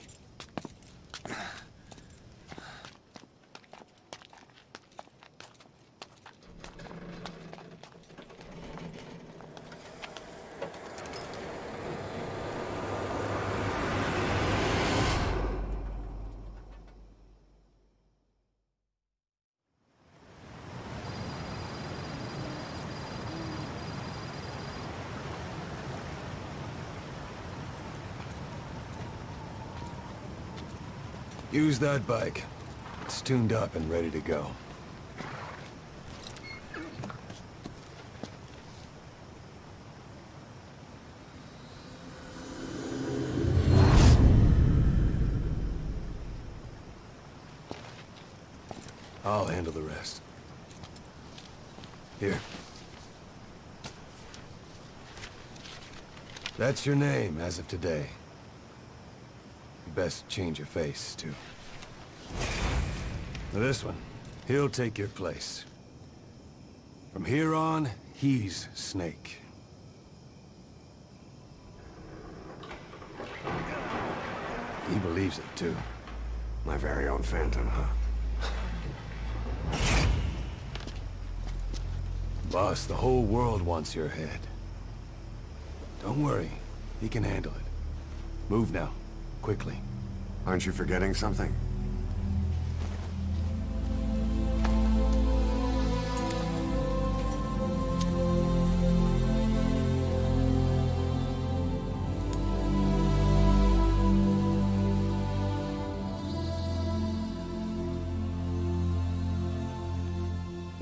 Speaker 9: Use that bike. It's tuned up and ready to go. I'll handle the rest. Here. That's your name as of today. You best change your face, too. Now this one, he'll take your place. From here on, he's Snake. He believes it, too.
Speaker 12: My very own Phantom, huh?
Speaker 9: Boss, the whole world wants your head. Don't worry. He can handle it. Move now. Quickly.
Speaker 12: Aren't you forgetting something?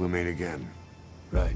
Speaker 12: We'll meet again.
Speaker 9: Right.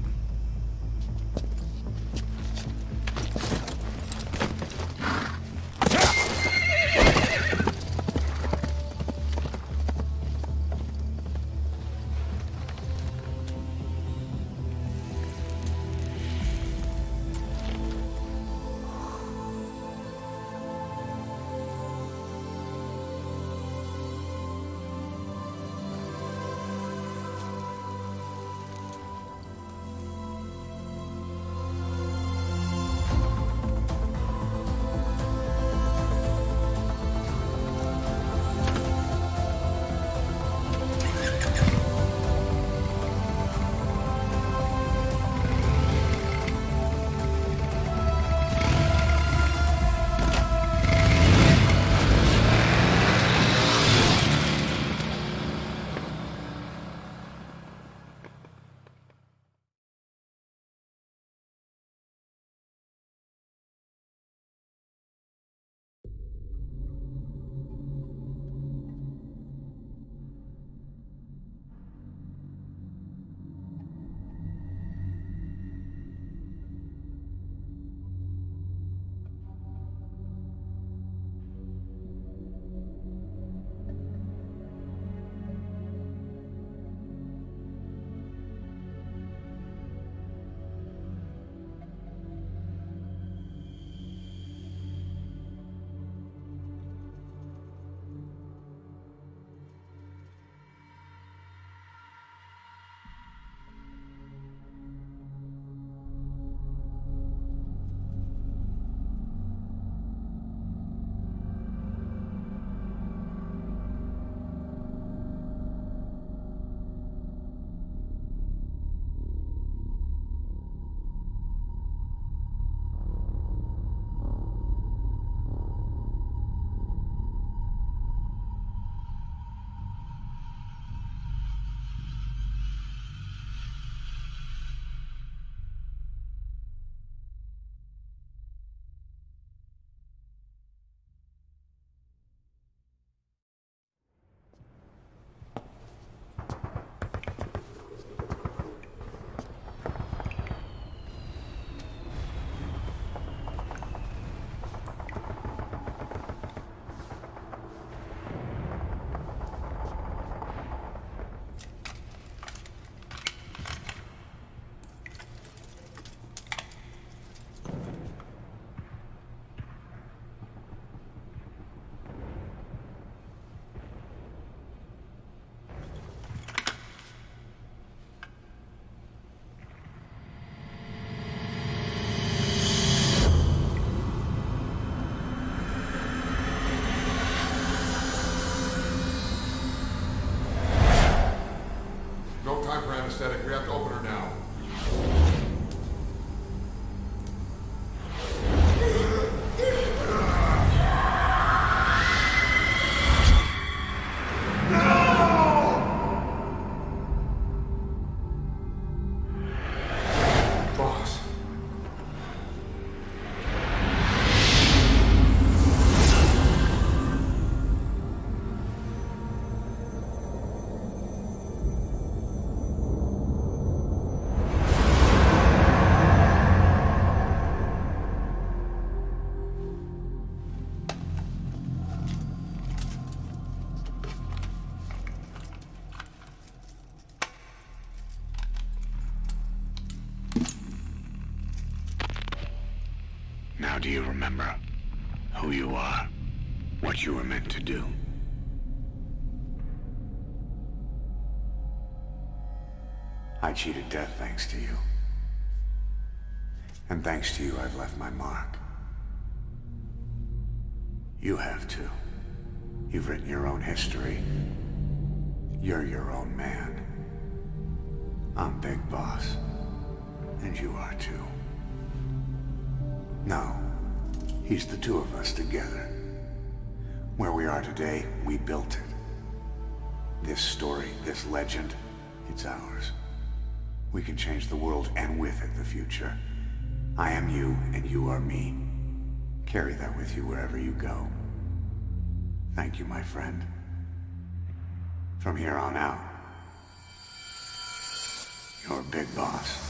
Speaker 15: anesthetic. We have to open her now. Boss.
Speaker 4: Now do you remember who you are? What you were meant to do?
Speaker 12: I cheated death thanks to you. And thanks to you, I've left my mark. You have too. You've written your own history. You're your own man. I'm Big Boss. And you are too. No. He's the two of us together. Where we are today, we built it. This story, this legend, it's ours. We can change the world and with it the future. I am you and you are me. Carry that with you wherever you go. Thank you, my friend. From here on out, you're Big Boss.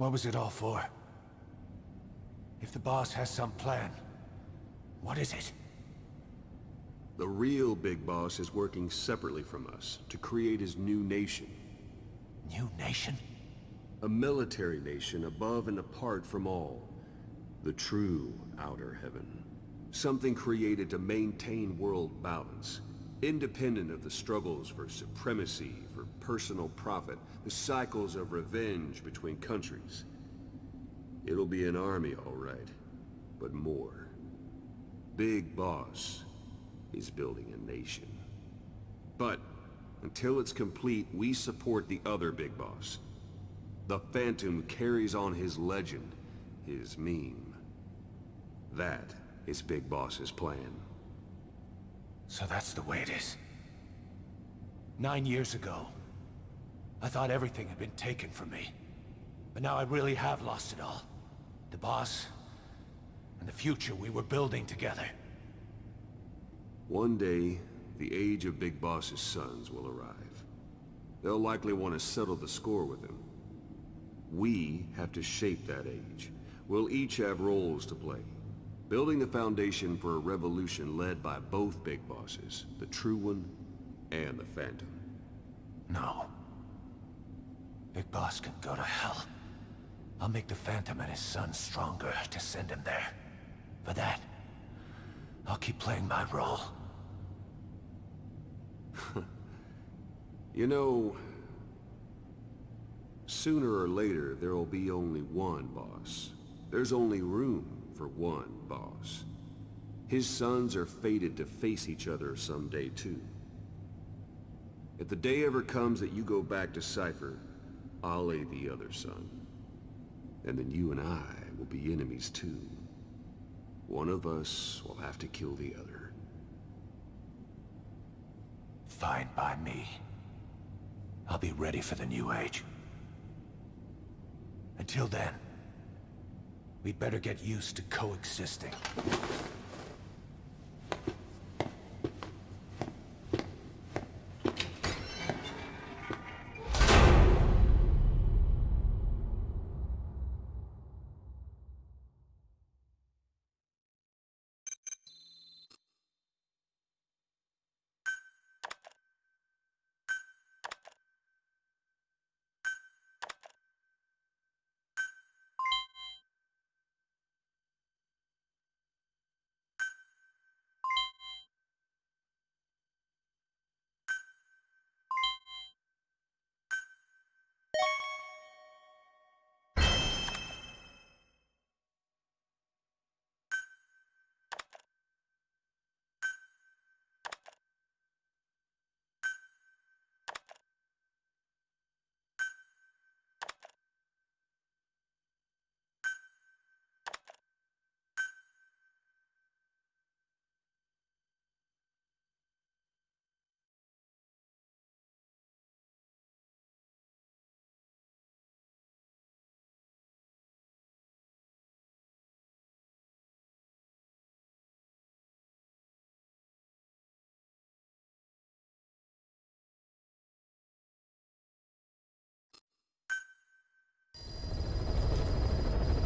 Speaker 9: What was it all for? If the boss has some plan, what is it?
Speaker 16: The real big boss is working separately from us to create his new nation.
Speaker 9: New nation?
Speaker 16: A military nation above and apart from all. The true outer heaven. Something created to maintain world balance. Independent of the struggles for supremacy, for personal profit, the cycles of revenge between countries. It'll be an army, all right, but more. Big Boss is building a nation. But until it's complete, we support the other Big Boss. The Phantom carries on his legend, his meme. That is Big Boss's plan.
Speaker 13: So that's the way it is. 9 years ago, I thought everything had been taken from me. But now I really have lost it all. The boss, and the future we were building together.
Speaker 16: One day, the age of Big Boss's sons will arrive. They'll likely want to settle the score with him. We have to shape that age. We'll each have roles to play, building the foundation for a revolution led by both Big Bosses, the True One and the Phantom.
Speaker 13: No. Big Boss can go to hell. I'll make the Phantom and his son stronger to send him there. For that, I'll keep playing my role.
Speaker 16: You know, sooner or later, there'll be only one boss. There's only room for one boss. His sons are fated to face each other someday, too. If the day ever comes that you go back to Cypher, I'll lay the other son. And then you and I will be enemies, too. One of us will have to kill the other.
Speaker 13: Fine by me. I'll be ready for the new age. Until then, we'd better get used to coexisting.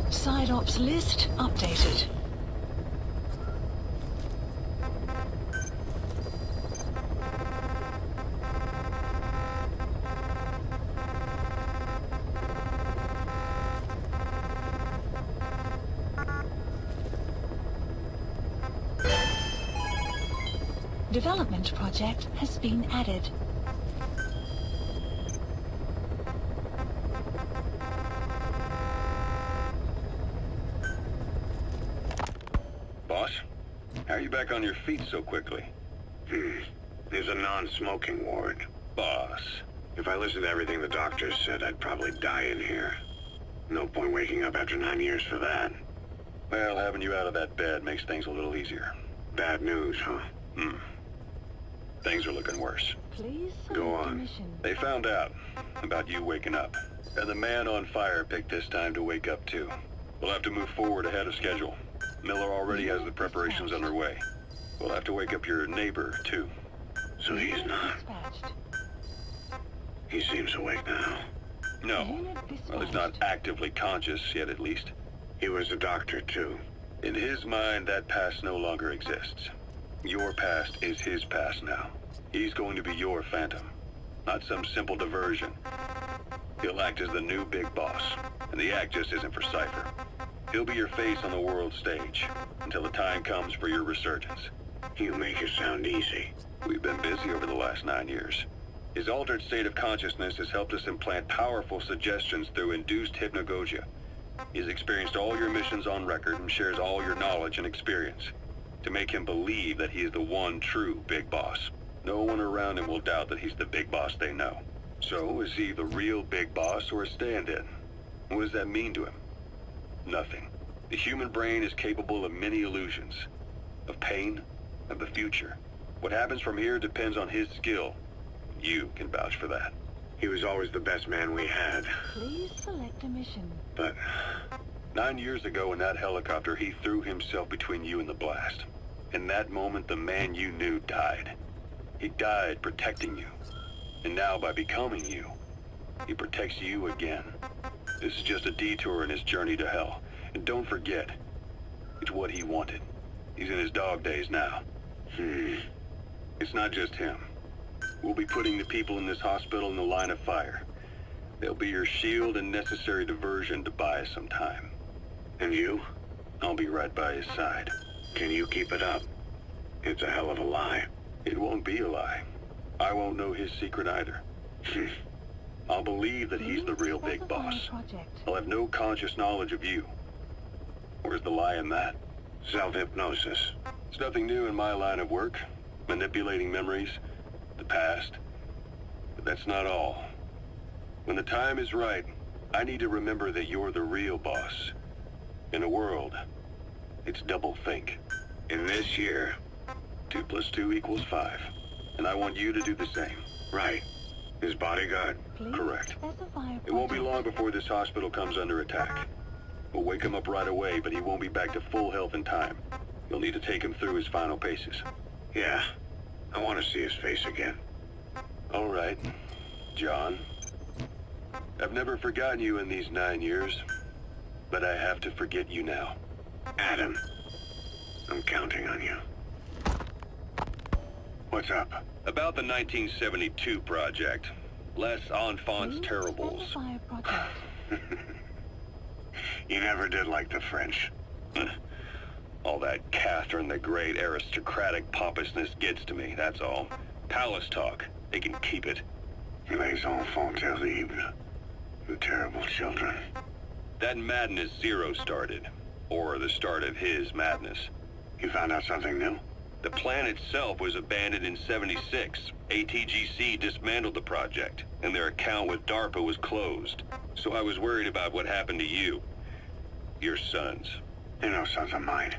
Speaker 6: Side ops list updated. Development project has been added.
Speaker 2: Boss, how are you back on your feet so quickly?
Speaker 4: There's a non-smoking ward.
Speaker 2: Boss.
Speaker 4: If I listened to everything the doctors said, I'd probably die in here. No point waking up after 9 years for that.
Speaker 2: Well, having you out of that bed makes things a little easier.
Speaker 4: Bad news, huh?
Speaker 2: Things are looking worse.
Speaker 1: Please
Speaker 4: Go on.
Speaker 1: mission.
Speaker 2: They found out about you waking up, and the man on fire picked this time to wake up too. We'll have to move forward ahead of schedule. Miller already has the preparations underway. We'll have to wake up your neighbor too.
Speaker 4: So he's not.
Speaker 1: Dispatched.
Speaker 4: He seems awake now.
Speaker 2: No.
Speaker 1: Unit
Speaker 2: Well, he's not actively conscious yet, at least.
Speaker 4: He was a doctor, too.
Speaker 2: In his mind, that past no longer exists. Your past is his past now. He's going to be your Phantom, not some simple diversion. He'll act as the new big boss, and the act just isn't for Cypher. He'll be your face on the world stage, until the time comes for your resurgence.
Speaker 4: You make it sound easy.
Speaker 2: We've been busy over the last 9 years. His altered state of consciousness has helped us implant powerful suggestions through induced hypnagogia. He's experienced all your missions on record and shares all your knowledge and experience to make him believe that he is the one true big boss. No one around him will doubt that he's the big boss they know. So, is he the real big boss or a stand-in? What does that mean to him? Nothing. The human brain is capable of many illusions. Of pain, of the future. What happens from here depends on his skill. You can vouch for that.
Speaker 12: He was always the best man we had.
Speaker 6: Please select a mission.
Speaker 2: But 9 years ago in that helicopter, he threw himself between you and the blast. In that moment, the man you knew died. He died protecting you. And now, by becoming you, he protects you again. This is just a detour in his journey to hell. And don't forget, it's what he wanted. He's in his dog days now. It's not just him. We'll be putting the people in this hospital in the line of fire. They'll be your shield and necessary diversion to buy us some time.
Speaker 12: And you?
Speaker 2: I'll be right by his side.
Speaker 12: Can you keep it up? It's a hell of a lie.
Speaker 2: It won't be a lie. I won't know his secret either. I'll believe that he's the real big boss. I'll have no conscious knowledge of you. Where's the lie in that?
Speaker 12: Self-hypnosis.
Speaker 2: It's nothing new in my line of work. Manipulating memories, the past. But that's not all. When the time is right, I need to remember that you're the real boss. In a world, it's double-think.
Speaker 12: In this year,
Speaker 2: 2 + 2 = 5. And I want you to do the same.
Speaker 12: Right. His bodyguard?
Speaker 2: Correct. It won't be long before this hospital comes under attack. We'll wake him up right away, but he won't be back to full health in time. You'll need to take him through his final paces.
Speaker 12: Yeah. I want to see his face again.
Speaker 2: All right, John. I've never forgotten you in these 9 years, but I have to forget you now.
Speaker 12: Adam, I'm counting on you. What's up?
Speaker 2: About the 1972 project. Les Enfants Terribles.
Speaker 12: You never did like the French.
Speaker 2: All that Catherine the Great aristocratic pompousness gets to me, that's all. Palace talk. They can keep it.
Speaker 12: Les enfants terribles. You terrible children.
Speaker 2: That madness Zero started. Or the start of his madness.
Speaker 12: You found out something new?
Speaker 2: The plan itself was abandoned in '76. ATGC dismantled the project, and their account with DARPA was closed. So I was worried about what happened to you. Your sons.
Speaker 12: They're no sons of mine.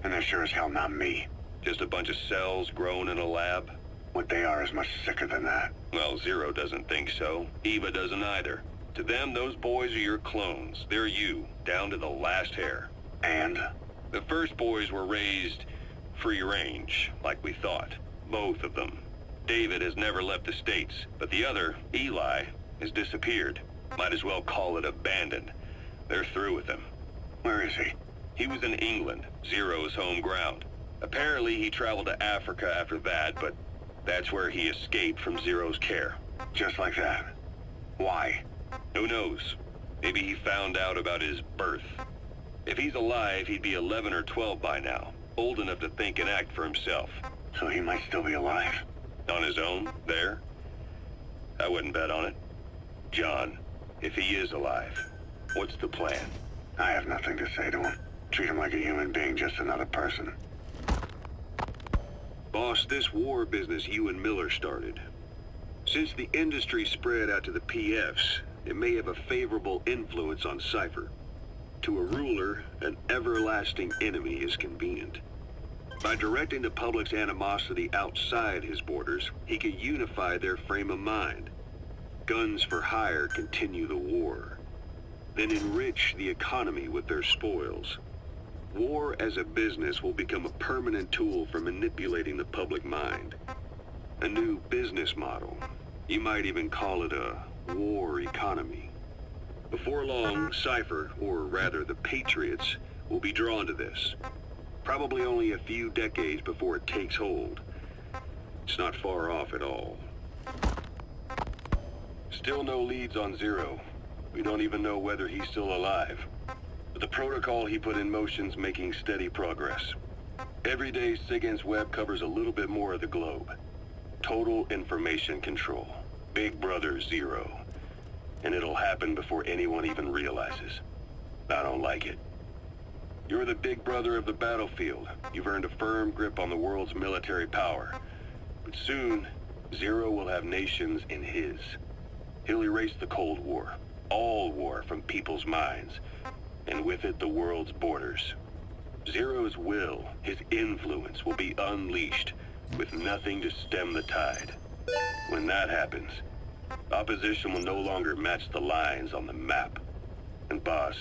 Speaker 12: And they're sure as hell not me.
Speaker 2: Just a bunch of cells grown in a lab?
Speaker 12: What they are is much sicker than that.
Speaker 2: Well, Zero doesn't think so. Eva doesn't either. To them, those boys are your clones. They're you, down to the last hair.
Speaker 12: And?
Speaker 2: The first boys were raised free range, like we thought. Both of them. David has never left the States, but the other, Eli, has disappeared. Might as well call it abandoned. They're through with him.
Speaker 12: Where is he?
Speaker 2: He was in England, Zero's home ground. Apparently he traveled to Africa after that, but that's where he escaped from Zero's care.
Speaker 12: Just like that? Why?
Speaker 2: Who knows? Maybe he found out about his birth. If he's alive, he'd be 11 or 12 by now. Old enough to think and act for himself.
Speaker 12: So he might still be alive?
Speaker 2: On his own, there? I wouldn't bet on it. John, if he is alive, what's the plan?
Speaker 12: I have nothing to say to him. Treat him like a human being, just another person.
Speaker 2: Boss, this war business you and Miller started. Since the industry spread out to the PFs, it may have a favorable influence on Cypher. To a ruler, an everlasting enemy is convenient. By directing the public's animosity outside his borders, he can unify their frame of mind. Guns for hire continue the war, then enrich the economy with their spoils. War as a business will become a permanent tool for manipulating the public mind. A new business model. You might even call it a war economy. Before long, Cypher, or rather the Patriots, will be drawn to this. Probably only a few decades before it takes hold. It's not far off at all. Still no leads on Zero. We don't even know whether he's still alive. But the protocol he put in motion's making steady progress. Every day, SIGINT's web covers a little bit more of the globe. Total information control. Big Brother Zero. And it'll happen before anyone even realizes. I don't like it. You're the big brother of the battlefield. You've earned a firm grip on the world's military power. But soon, Zero will have nations in his. He'll erase the Cold War, all war, from people's minds, and with it the world's borders. Zero's will, his influence, will be unleashed, with nothing to stem the tide. When that happens, opposition will no longer match the lines on the map. And boss,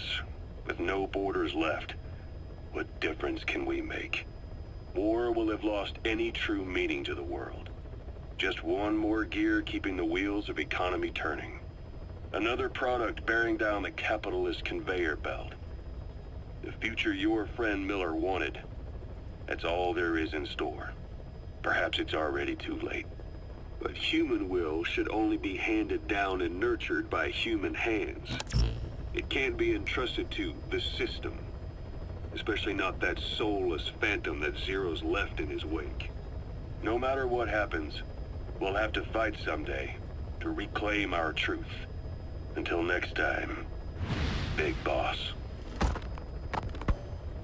Speaker 2: with no borders left, what difference can we make? War will have lost any true meaning to the world. Just one more gear keeping the wheels of economy turning. Another product bearing down the capitalist conveyor belt. The future your friend Miller wanted. That's all there is in store. Perhaps it's already too late. But human will should only be handed down and nurtured by human hands. It can't be entrusted to the system. Especially not that soulless phantom that Zero's left in his wake. No matter what happens, we'll have to fight someday to reclaim our truth. Until next time, Big Boss.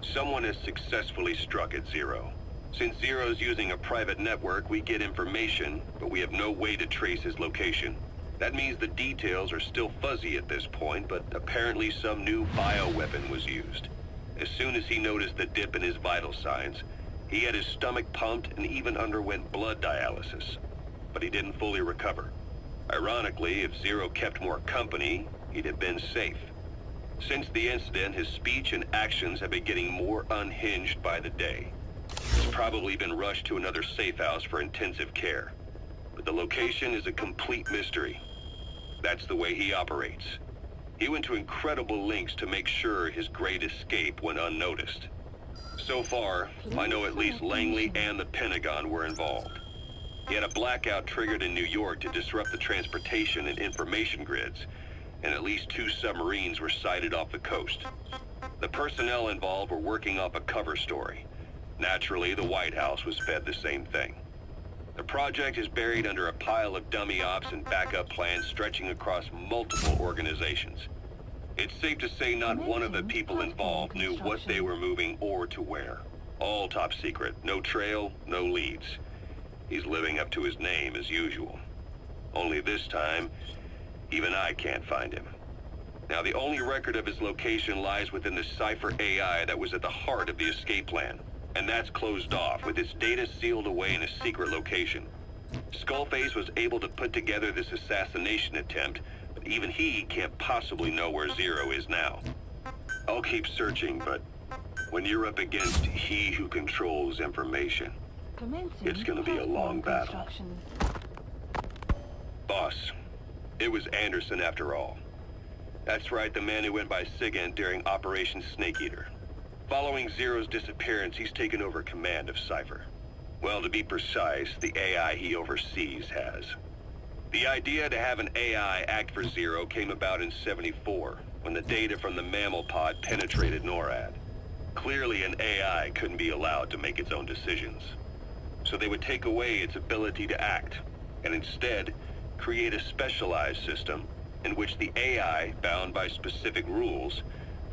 Speaker 2: Someone has successfully struck at Zero. Since Zero's using a private network, we get information, but we have no way to trace his location. That means the details are still fuzzy at this point, but apparently some new bioweapon was used. As soon as he noticed the dip in his vital signs, he had his stomach pumped and even underwent blood dialysis. But he didn't fully recover. Ironically, if Zero kept more company, he'd have been safe. Since the incident, his speech and actions have been getting more unhinged by the day. He's probably been rushed to another safe house for intensive care. But the location is a complete mystery. That's the way he operates. He went to incredible lengths to make sure his great escape went unnoticed. So far, I know at least Langley and the Pentagon were involved. He had a blackout triggered in New York to disrupt the transportation and information grids, and at least 2 submarines were sighted off the coast. The personnel involved were working off a cover story. Naturally, the White House was fed the same thing. The project is buried under a pile of dummy ops and backup plans stretching across multiple organizations. It's safe to say not one of the people involved knew what they were moving or to where. All top secret, no trail, no leads. He's living up to his name as usual. Only this time, even I can't find him. Now, the only record of his location lies within the Cypher AI that was at the heart of the escape plan. And that's closed off, with its data sealed away in a secret location. Skullface was able to put together this assassination attempt, but even he can't possibly know where Zero is now. I'll keep searching, but when you're up against he who controls information, it's gonna be a long battle. Boss, it was Anderson after all. That's right, the man who went by SIGINT during Operation Snake Eater. Following Zero's disappearance, he's taken over command of Cypher. Well, to be precise, the AI he oversees has. The idea to have an AI act for Zero came about in '74, when the data from the mammal pod penetrated NORAD. Clearly, an AI couldn't be allowed to make its own decisions. So they would take away its ability to act, and instead create a specialized system in which the AI, bound by specific rules,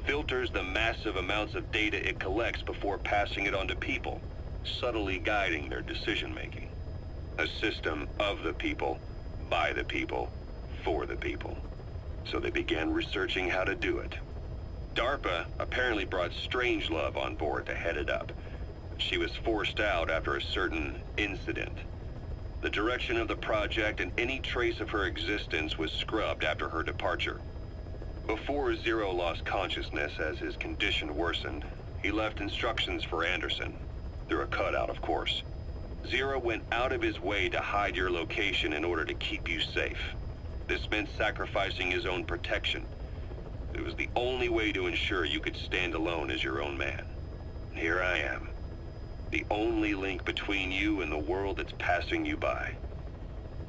Speaker 2: filters the massive amounts of data it collects before passing it on to people, subtly guiding their decision-making. A system of the people, by the people, for the people. So they began researching how to do it. DARPA apparently brought Strangelove on board to head it up. She was forced out after a certain incident. The direction of the project and any trace of her existence was scrubbed after her departure. Before Zero lost consciousness as his condition worsened, he left instructions for Anderson. Through a cutout, of course. Zero went out of his way to hide your location in order to keep you safe. This meant sacrificing his own protection. It was the only way to ensure you could stand alone as your own man. And here I am. The only link between you and the world that's passing you by.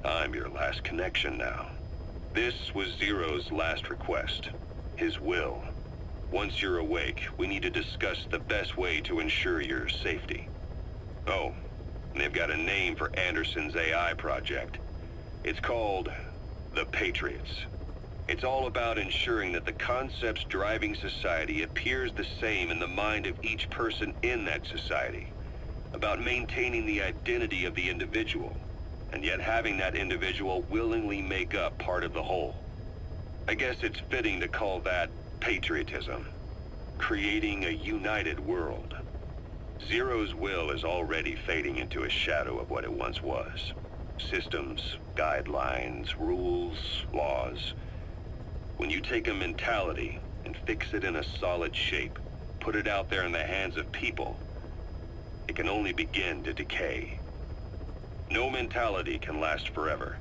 Speaker 2: I'm your last connection now. This was Zero's last request. His will. Once you're awake, we need to discuss the best way to ensure your safety. Oh, and they've got a name for Anderson's AI project. It's called the Patriots. It's all about ensuring that the concepts driving society appears the same in the mind of each person in that society. About maintaining the identity of the individual and yet having that individual willingly make up part of the whole. I guess it's fitting to call that patriotism. Creating a united world. Zero's will is already fading into a shadow of what it once was. Systems, guidelines, rules, laws. When you take a mentality and fix it in a solid shape, put it out there in the hands of people, it can only begin to decay. No mentality can last forever.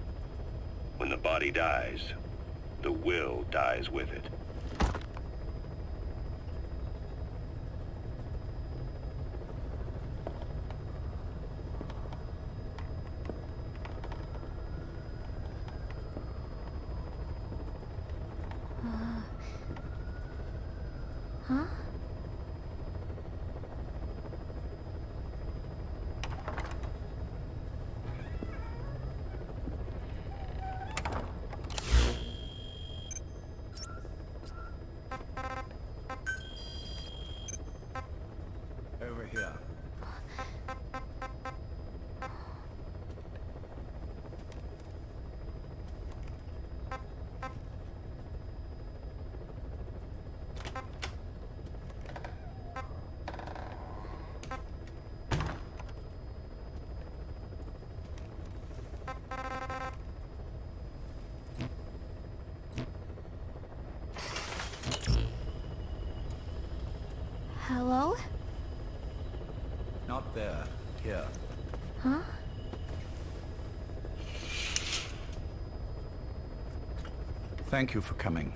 Speaker 2: When the body dies, the will dies with it.
Speaker 1: Huh?
Speaker 14: Over here.
Speaker 1: Hello?
Speaker 14: Not there. Here.
Speaker 1: Huh?
Speaker 14: Thank you for coming.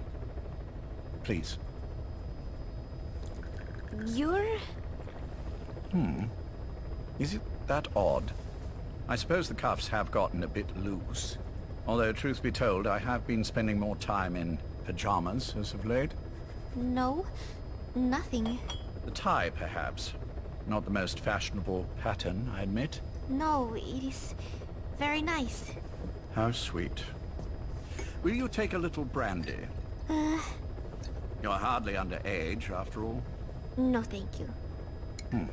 Speaker 14: Please.
Speaker 1: You're...
Speaker 14: Is it that odd? I suppose the cuffs have gotten a bit loose. Although, truth be told, I have been spending more time in pajamas as of late.
Speaker 1: No, nothing.
Speaker 14: The tie, perhaps. Not the most fashionable pattern, I admit.
Speaker 1: No, it is very nice.
Speaker 14: How sweet. Will you take a little brandy? You're hardly underage, after all.
Speaker 1: No, thank you.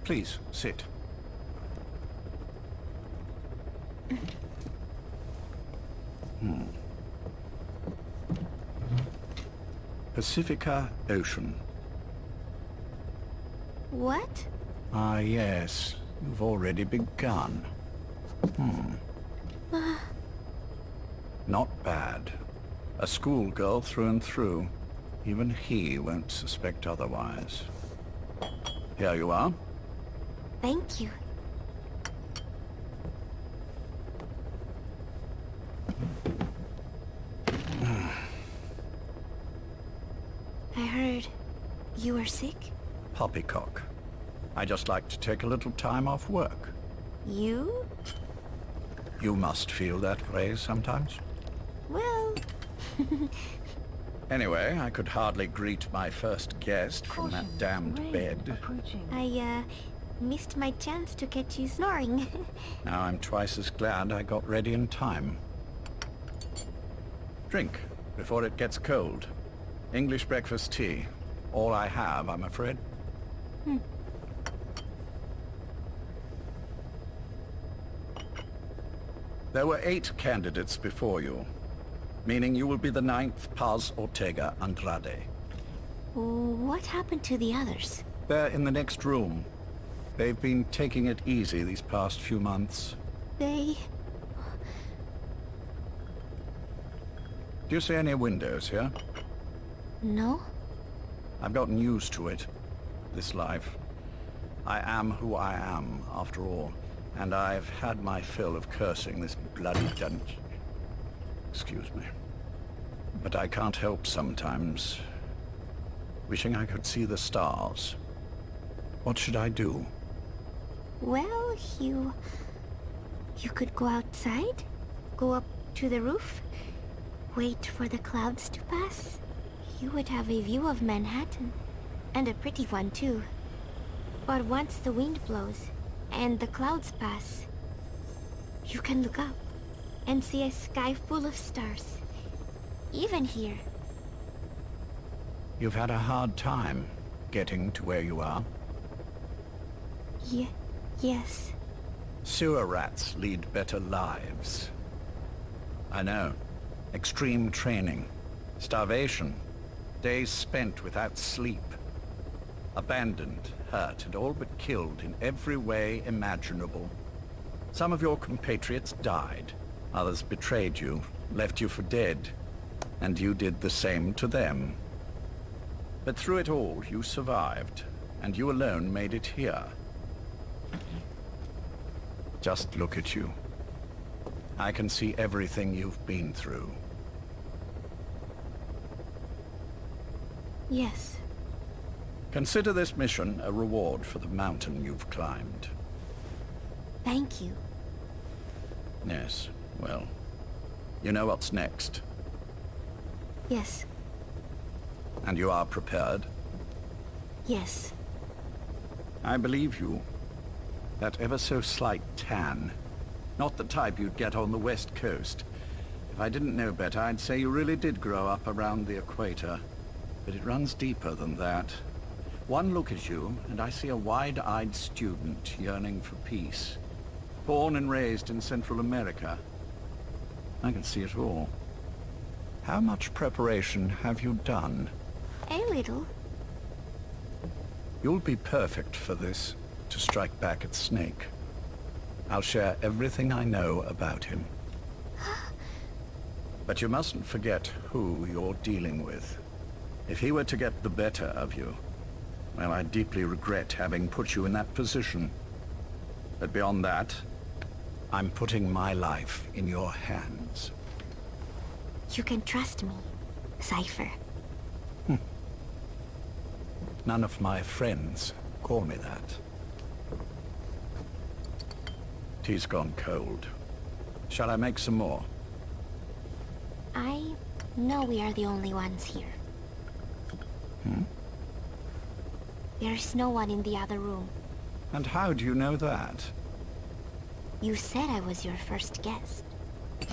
Speaker 14: Please, sit. Pacifica Ocean.
Speaker 1: What?
Speaker 14: Ah, yes. You've already begun. Not bad. A schoolgirl through and through. Even he won't suspect otherwise. Here you are.
Speaker 1: Thank you. I heard you were sick?
Speaker 14: Poppycock. I just like to take a little time off work.
Speaker 1: You?
Speaker 14: You must feel that way sometimes.
Speaker 1: Well...
Speaker 14: Anyway, I could hardly greet my first guest from that damned bed.
Speaker 1: I, missed my chance to catch you snoring.
Speaker 14: Now I'm twice as glad I got ready in time. Drink, before it gets cold. English breakfast tea. All I have, I'm afraid. There were 8 candidates before you, meaning you will be the 9th Paz Ortega Andrade.
Speaker 1: What happened to the others?
Speaker 14: They're in the next room. They've been taking it easy these past few months.
Speaker 1: They...
Speaker 14: Do you see any windows here?
Speaker 1: No?
Speaker 14: I've gotten used to it, this life. I am who I am, after all, and I've had my fill of cursing this bloody dungeon. Excuse me. But I can't help sometimes wishing I could see the stars. What should I do?
Speaker 1: Well, you could go outside, go up to the roof, wait for the clouds to pass. You would have a view of Manhattan, and a pretty one too. But once the wind blows, and the clouds pass, you can look up and see a sky full of stars, even here.
Speaker 14: You've had a hard time getting to where you are.
Speaker 1: Yes.
Speaker 14: Sewer rats lead better lives. I know. Extreme training, starvation, days spent without sleep. Abandoned, hurt, and all but killed in every way imaginable. Some of your compatriots died. Others betrayed you, left you for dead. And you did the same to them. But through it all, you survived. And you alone made it here. Just look at you. I can see everything you've been through.
Speaker 1: Yes.
Speaker 14: Consider this mission a reward for the mountain you've climbed.
Speaker 1: Thank you.
Speaker 14: Yes, well, you know what's next.
Speaker 1: Yes.
Speaker 14: And you are prepared?
Speaker 1: Yes.
Speaker 14: I believe you. That ever so slight tan. Not the type you'd get on the West Coast. If I didn't know better, I'd say you really did grow up around the equator. But it runs deeper than that. One look at you, and I see a wide-eyed student yearning for peace. Born and raised in Central America. I can see it all. How much preparation have you done?
Speaker 1: A little.
Speaker 14: You'll be perfect for this, to strike back at Snake. I'll share everything I know about him. But you mustn't forget who you're dealing with. If he were to get the better of you, well, I deeply regret having put you in that position. But beyond that, I'm putting my life in your hands.
Speaker 1: You can trust me, Cypher.
Speaker 14: None of my friends call me that. Tea's gone cold. Shall I make some more?
Speaker 1: I know we are the only ones here. There's no one in the other room.
Speaker 14: And how do you know that?
Speaker 1: You said I was your first guest.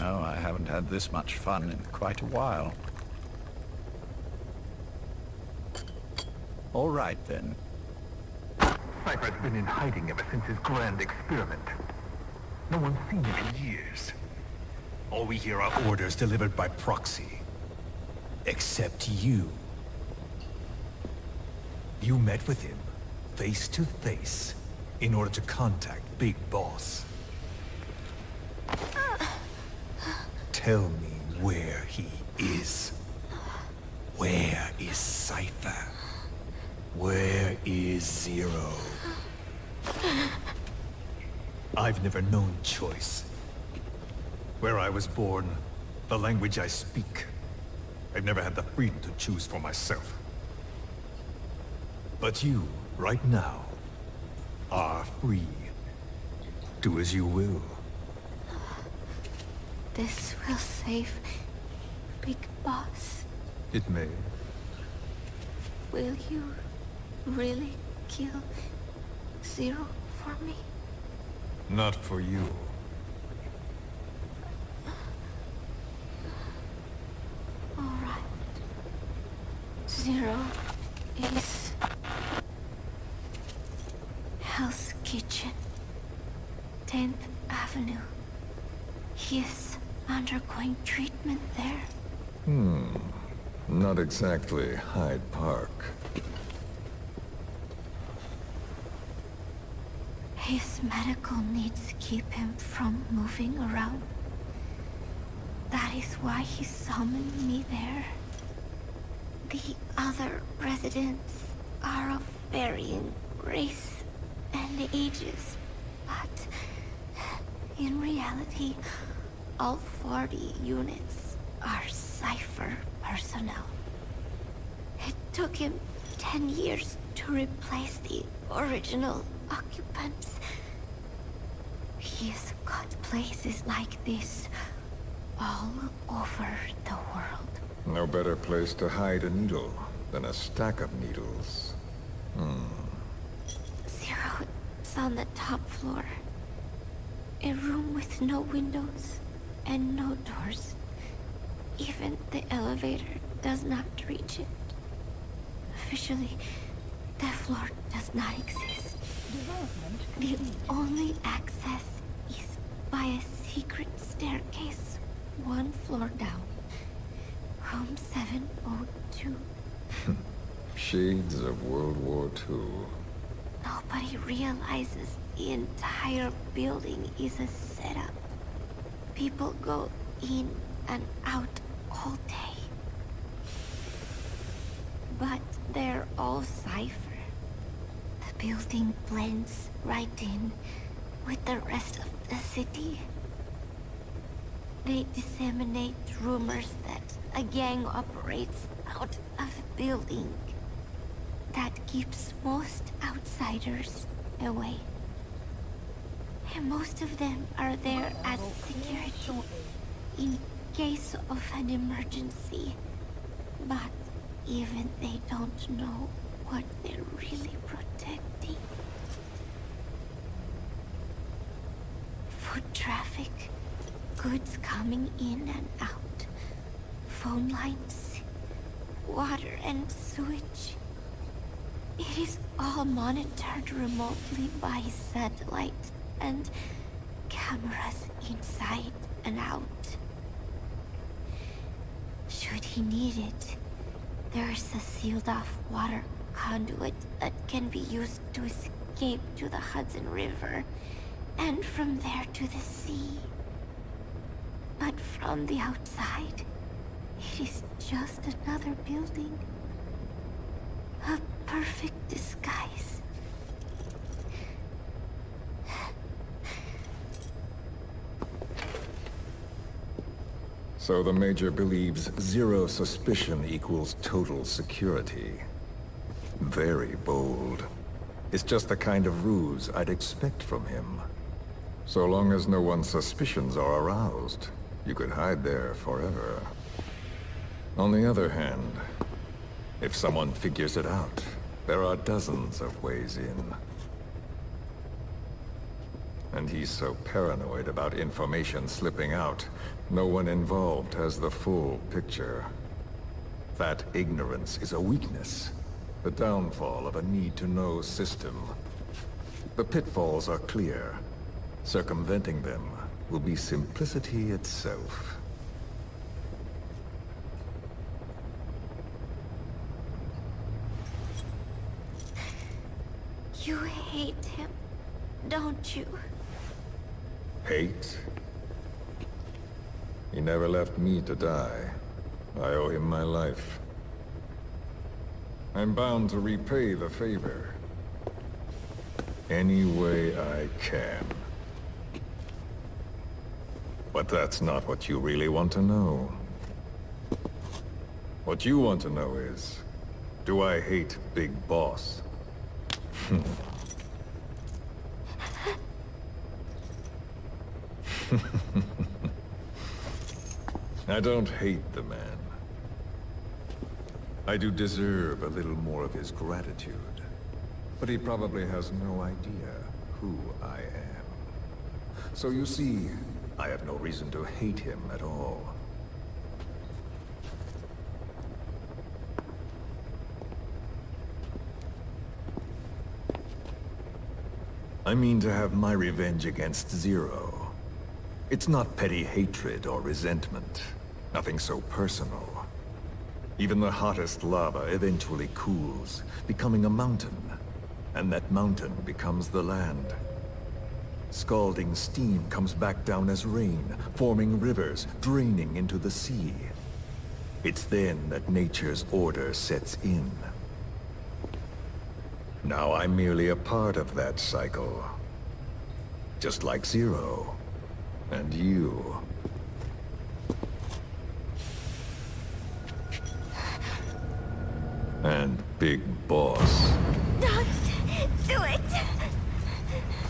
Speaker 14: Oh, I haven't had this much fun in quite a while. All right, then.
Speaker 4: Cypher's been in hiding ever since his grand experiment. No one's seen him in years.
Speaker 17: All we hear are orders delivered by proxy. Except you. You met with him, face to face, in order to contact Big Boss. Tell me where he is. Where is Cypher? Where is Zero? I've never known choice. Where I was born, the language I speak, I've never had the freedom to choose for myself. But you, right now, are free. Do as you will.
Speaker 1: This will save Big Boss.
Speaker 17: It may.
Speaker 1: Will you really kill Zero for me?
Speaker 17: Not for you.
Speaker 1: All right. Zero is Hell's Kitchen, 10th Avenue. He is undergoing treatment there.
Speaker 15: Not exactly Hyde Park.
Speaker 1: His medical needs keep him from moving around. That is why he summoned me there. The other residents are of varying race and ages, but in reality, all 40 units are Cypher personnel. It took him 10 years to replace the original occupants. He's got places like this all over the world.
Speaker 15: No better place to hide a needle than a stack of needles.
Speaker 1: Zero is on the top floor. A room with no windows and no doors. Even the elevator does not reach it. Officially, the floor does not exist. The only access secret staircase, one floor down. Room 702.
Speaker 15: Shades of World War II.
Speaker 1: Nobody realizes the entire building is a setup. People go in and out all day. But they're all cipher. The building blends right in with the rest of the city. They disseminate rumors that a gang operates out of the building. That keeps most outsiders away. And most of them are there as security in case of an emergency. But even they don't know what they're really protecting. Foot traffic, goods coming in and out, phone lines, water and sewage. It is all monitored remotely by satellite and cameras inside and out. Should he need it, there's a sealed-off water conduit that can be used to escape to the Hudson River, and from there to the sea. But from the outside, it is just another building. A perfect disguise.
Speaker 15: So the Major believes zero suspicion equals total security. Very bold. It's just the kind of ruse I'd expect from him. So long as no one's suspicions are aroused, you could hide there forever. On the other hand, if someone figures it out, there are dozens of ways in. And he's so paranoid about information slipping out, no one involved has the full picture. That ignorance is a weakness, the downfall of a need-to-know system. The pitfalls are clear. Circumventing them will be simplicity itself.
Speaker 1: You hate him, don't you?
Speaker 15: Hate? He never left me to die. I owe him my life. I'm bound to repay the favor. Any way I can. But that's not what you really want to know. What you want to know is, do I hate Big Boss? I don't hate the man. I do deserve a little more of his gratitude. But he probably has no idea who I am. So you see, I have no reason to hate him at all. I mean to have my revenge against Zero. It's not petty hatred or resentment. Nothing so personal. Even the hottest lava eventually cools, becoming a mountain. And that mountain becomes the land. Scalding steam comes back down as rain, forming rivers, draining into the sea. It's then that nature's order sets in. Now I'm merely a part of that cycle. Just like Zero. And you. And Big Boss.
Speaker 1: Don't do it!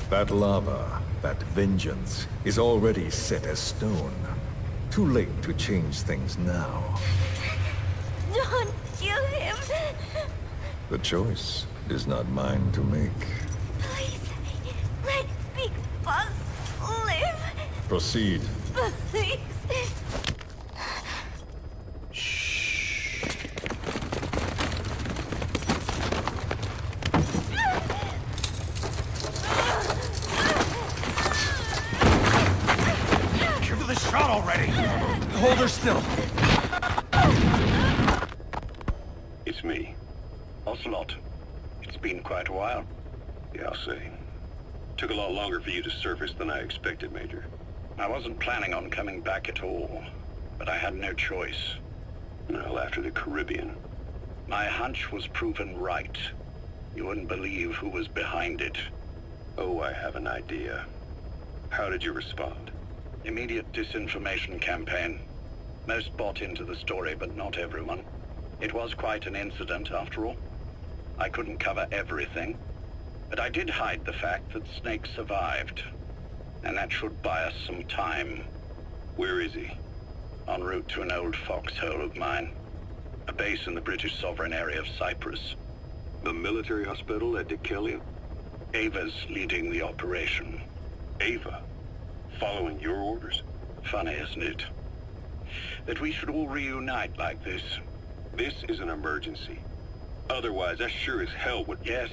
Speaker 15: That lava, that vengeance, is already set as stone. Too late to change things now.
Speaker 1: Don't kill him!
Speaker 15: The choice is not mine to make.
Speaker 1: Please, let Big Boss live!
Speaker 15: Proceed.
Speaker 1: Please!
Speaker 15: still.
Speaker 4: It's me. Ocelot. It's been quite a while.
Speaker 16: Yeah, I'll say. Took a lot longer for you to surface than I expected, Major.
Speaker 4: I wasn't planning on coming back at all, but I had no choice.
Speaker 16: Well, after the Caribbean.
Speaker 4: My hunch was proven right. You wouldn't believe who was behind it.
Speaker 16: Oh, I have an idea. How did you respond?
Speaker 4: Immediate disinformation campaign. Most bought into the story, but not everyone. It was quite an incident, after all. I couldn't cover everything, but I did hide the fact that Snake survived. And that should buy us some time.
Speaker 16: Where is he?
Speaker 4: En route to an old foxhole of mine. A base in the British sovereign area of Cyprus.
Speaker 16: The military hospital at Dikelia?
Speaker 4: Ava's leading the operation.
Speaker 16: Ava? Following your orders?
Speaker 4: Funny, isn't it? That we should all reunite like this.
Speaker 16: This is an emergency. Otherwise, I sure as hell would...
Speaker 4: Yes,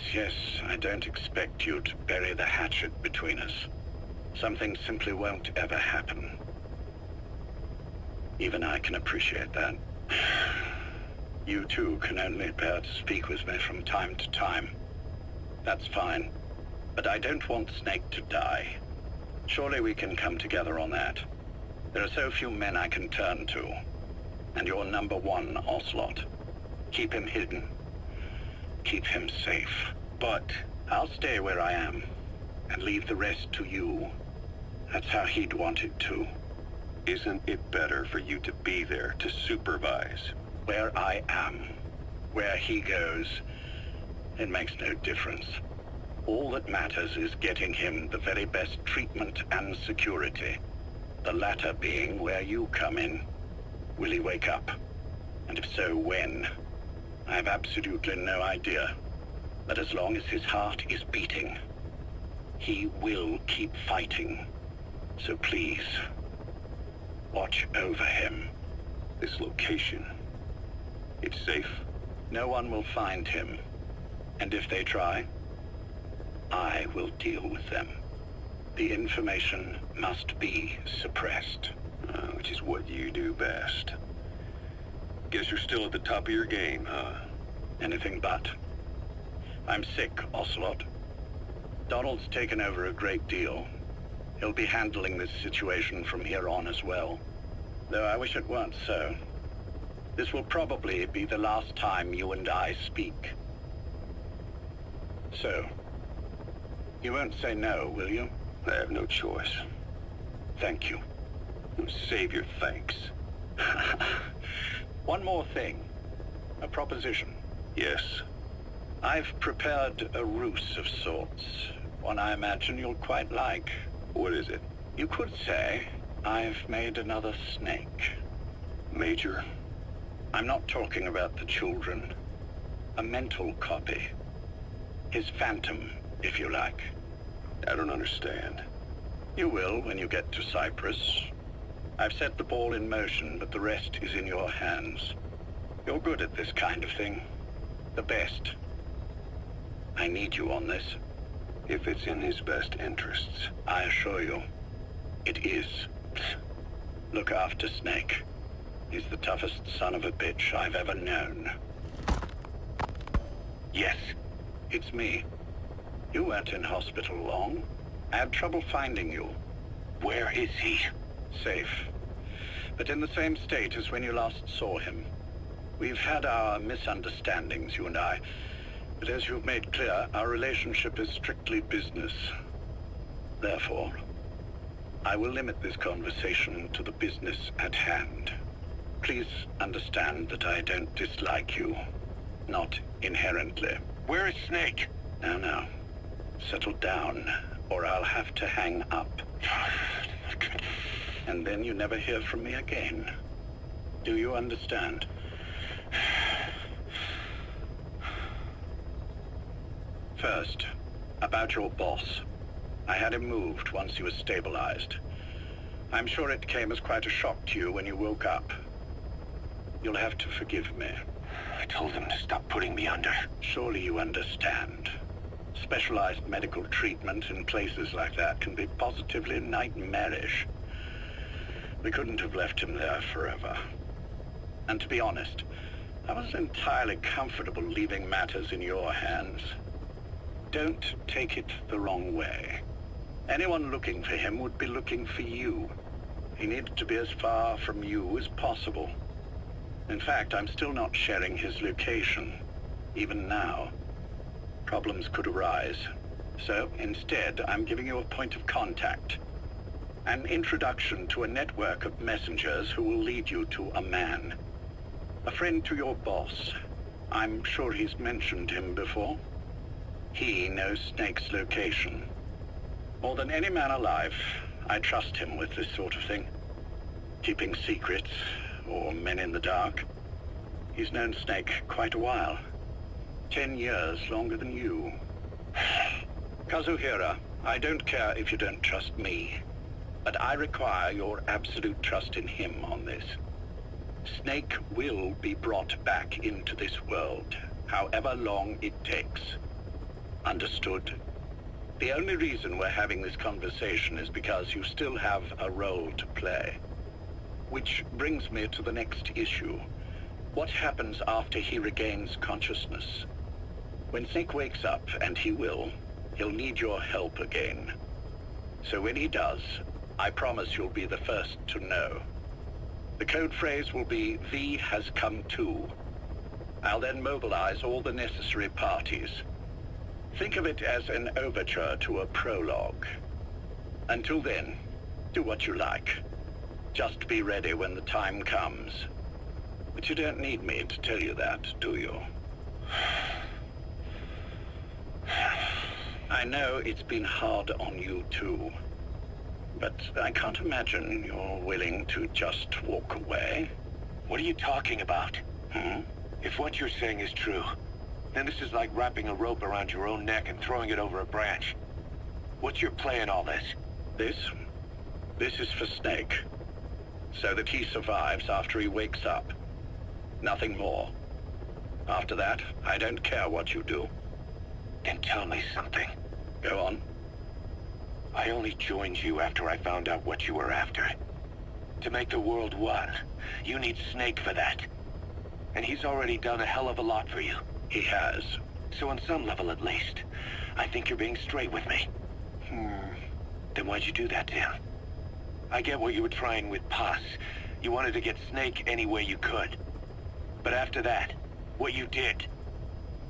Speaker 4: I don't expect you to bury the hatchet between us. Something simply won't ever happen. Even I can appreciate that. You too can only bear to speak with me from time to time. That's fine. But I don't want Snake to die. Surely we can come together on that. There are so few men I can turn to. And you're number one, Ocelot. Keep him hidden. Keep him safe. But I'll stay where I am and leave the rest to you. That's how he'd want it too.
Speaker 16: Isn't it better for you to be there to supervise?
Speaker 4: Where I am, where he goes, it makes no difference. All that matters is getting him the very best treatment and security. The latter being where you come in. Will he wake up? And if so, when? I have absolutely no idea. But as long as his heart is beating, he will keep fighting. So please, watch over him.
Speaker 16: This location, it's safe?
Speaker 4: No one will find him. And if they try, I will deal with them. The information must be suppressed.
Speaker 16: Which is what you do best. Guess you're still at the top of your game, huh?
Speaker 4: Anything but. I'm sick, Ocelot. Donald's taken over a great deal. He'll be handling this situation from here on as well. Though I wish it weren't so. This will probably be the last time you and I speak. So, you won't say no, will you?
Speaker 16: I have no choice.
Speaker 4: Thank you.
Speaker 16: Save your thanks.
Speaker 4: One more thing. A proposition.
Speaker 16: Yes?
Speaker 4: I've prepared a ruse of sorts. One I imagine you'll quite like.
Speaker 16: What is it?
Speaker 4: You could say I've made another Snake.
Speaker 16: Major?
Speaker 4: I'm not talking about the children. A mental copy. His phantom, if you like.
Speaker 16: I don't understand.
Speaker 4: You will when you get to Cyprus. I've set the ball in motion, but the rest is in your hands. You're good at this kind of thing. The best. I need you on this.
Speaker 16: If it's in his best interests.
Speaker 4: I assure you, it is. Look after Snake. He's the toughest son of a bitch I've ever known. Yes, it's me. You weren't in hospital long. I had trouble finding you. Where is he? Safe. But in the same state as when you last saw him. We've had our misunderstandings, you and I. But as you've made clear, our relationship is strictly business. Therefore, I will limit this conversation to the business at hand. Please understand that I don't dislike you. Not inherently.
Speaker 16: Where is Snake?
Speaker 4: No. Settle down, or I'll have to hang up. And then you never hear from me again. Do you understand? First, about your boss. I had him moved once he was stabilized. I'm sure it came as quite a shock to you when you woke up. You'll have to forgive me.
Speaker 16: I told him to stop putting me under.
Speaker 4: Surely you understand. Specialized medical treatment in places like that can be positively nightmarish.
Speaker 14: We couldn't have left him there forever. And to be honest, I wasn't entirely comfortable leaving matters in your hands. Don't take it the wrong way. Anyone looking for him would be looking for you. He needed to be as far from you as possible. In fact, I'm still not sharing his location, even now. Problems could arise. So, instead, I'm giving you a point of contact. An introduction to a network of messengers who will lead you to a man. A friend to your boss. I'm sure he's mentioned him before. He knows Snake's location. More than any man alive, I trust him with this sort of thing. Keeping secrets, or men in the dark. He's known Snake quite a while. 10 years longer than you. Kazuhira, I don't care if you don't trust me, but I require your absolute trust in him on this. Snake will be brought back into this world, however long it takes. Understood? The only reason we're having this conversation is because you still have a role to play. Which brings me to the next issue. What happens after he regains consciousness? When Snake wakes up, and he will, he'll need your help again. So when he does, I promise you'll be the first to know. The code phrase will be, V has come to. I'll then mobilize all the necessary parties. Think of it as an overture to a prologue. Until then, do what you like. Just be ready when the time comes. But you don't need me to tell you that, do you? I know it's been hard on you too. But I can't imagine you're willing to just walk away.
Speaker 13: What are you talking about? If what you're saying is true, then this is like wrapping a rope around your own neck and throwing it over a branch. What's your play in all this?
Speaker 14: This is for Snake. So that he survives after he wakes up. Nothing more. After that, I don't care what you do.
Speaker 13: Then tell me something.
Speaker 14: Go on.
Speaker 13: I only joined you after I found out what you were after. To make the world one, you need Snake for that. And he's already done a hell of a lot for you.
Speaker 14: He has.
Speaker 13: So on some level at least, I think you're being straight with me. Then why'd you do that to him? I get what you were trying with Paz. You wanted to get Snake any way you could. But after that, what you did,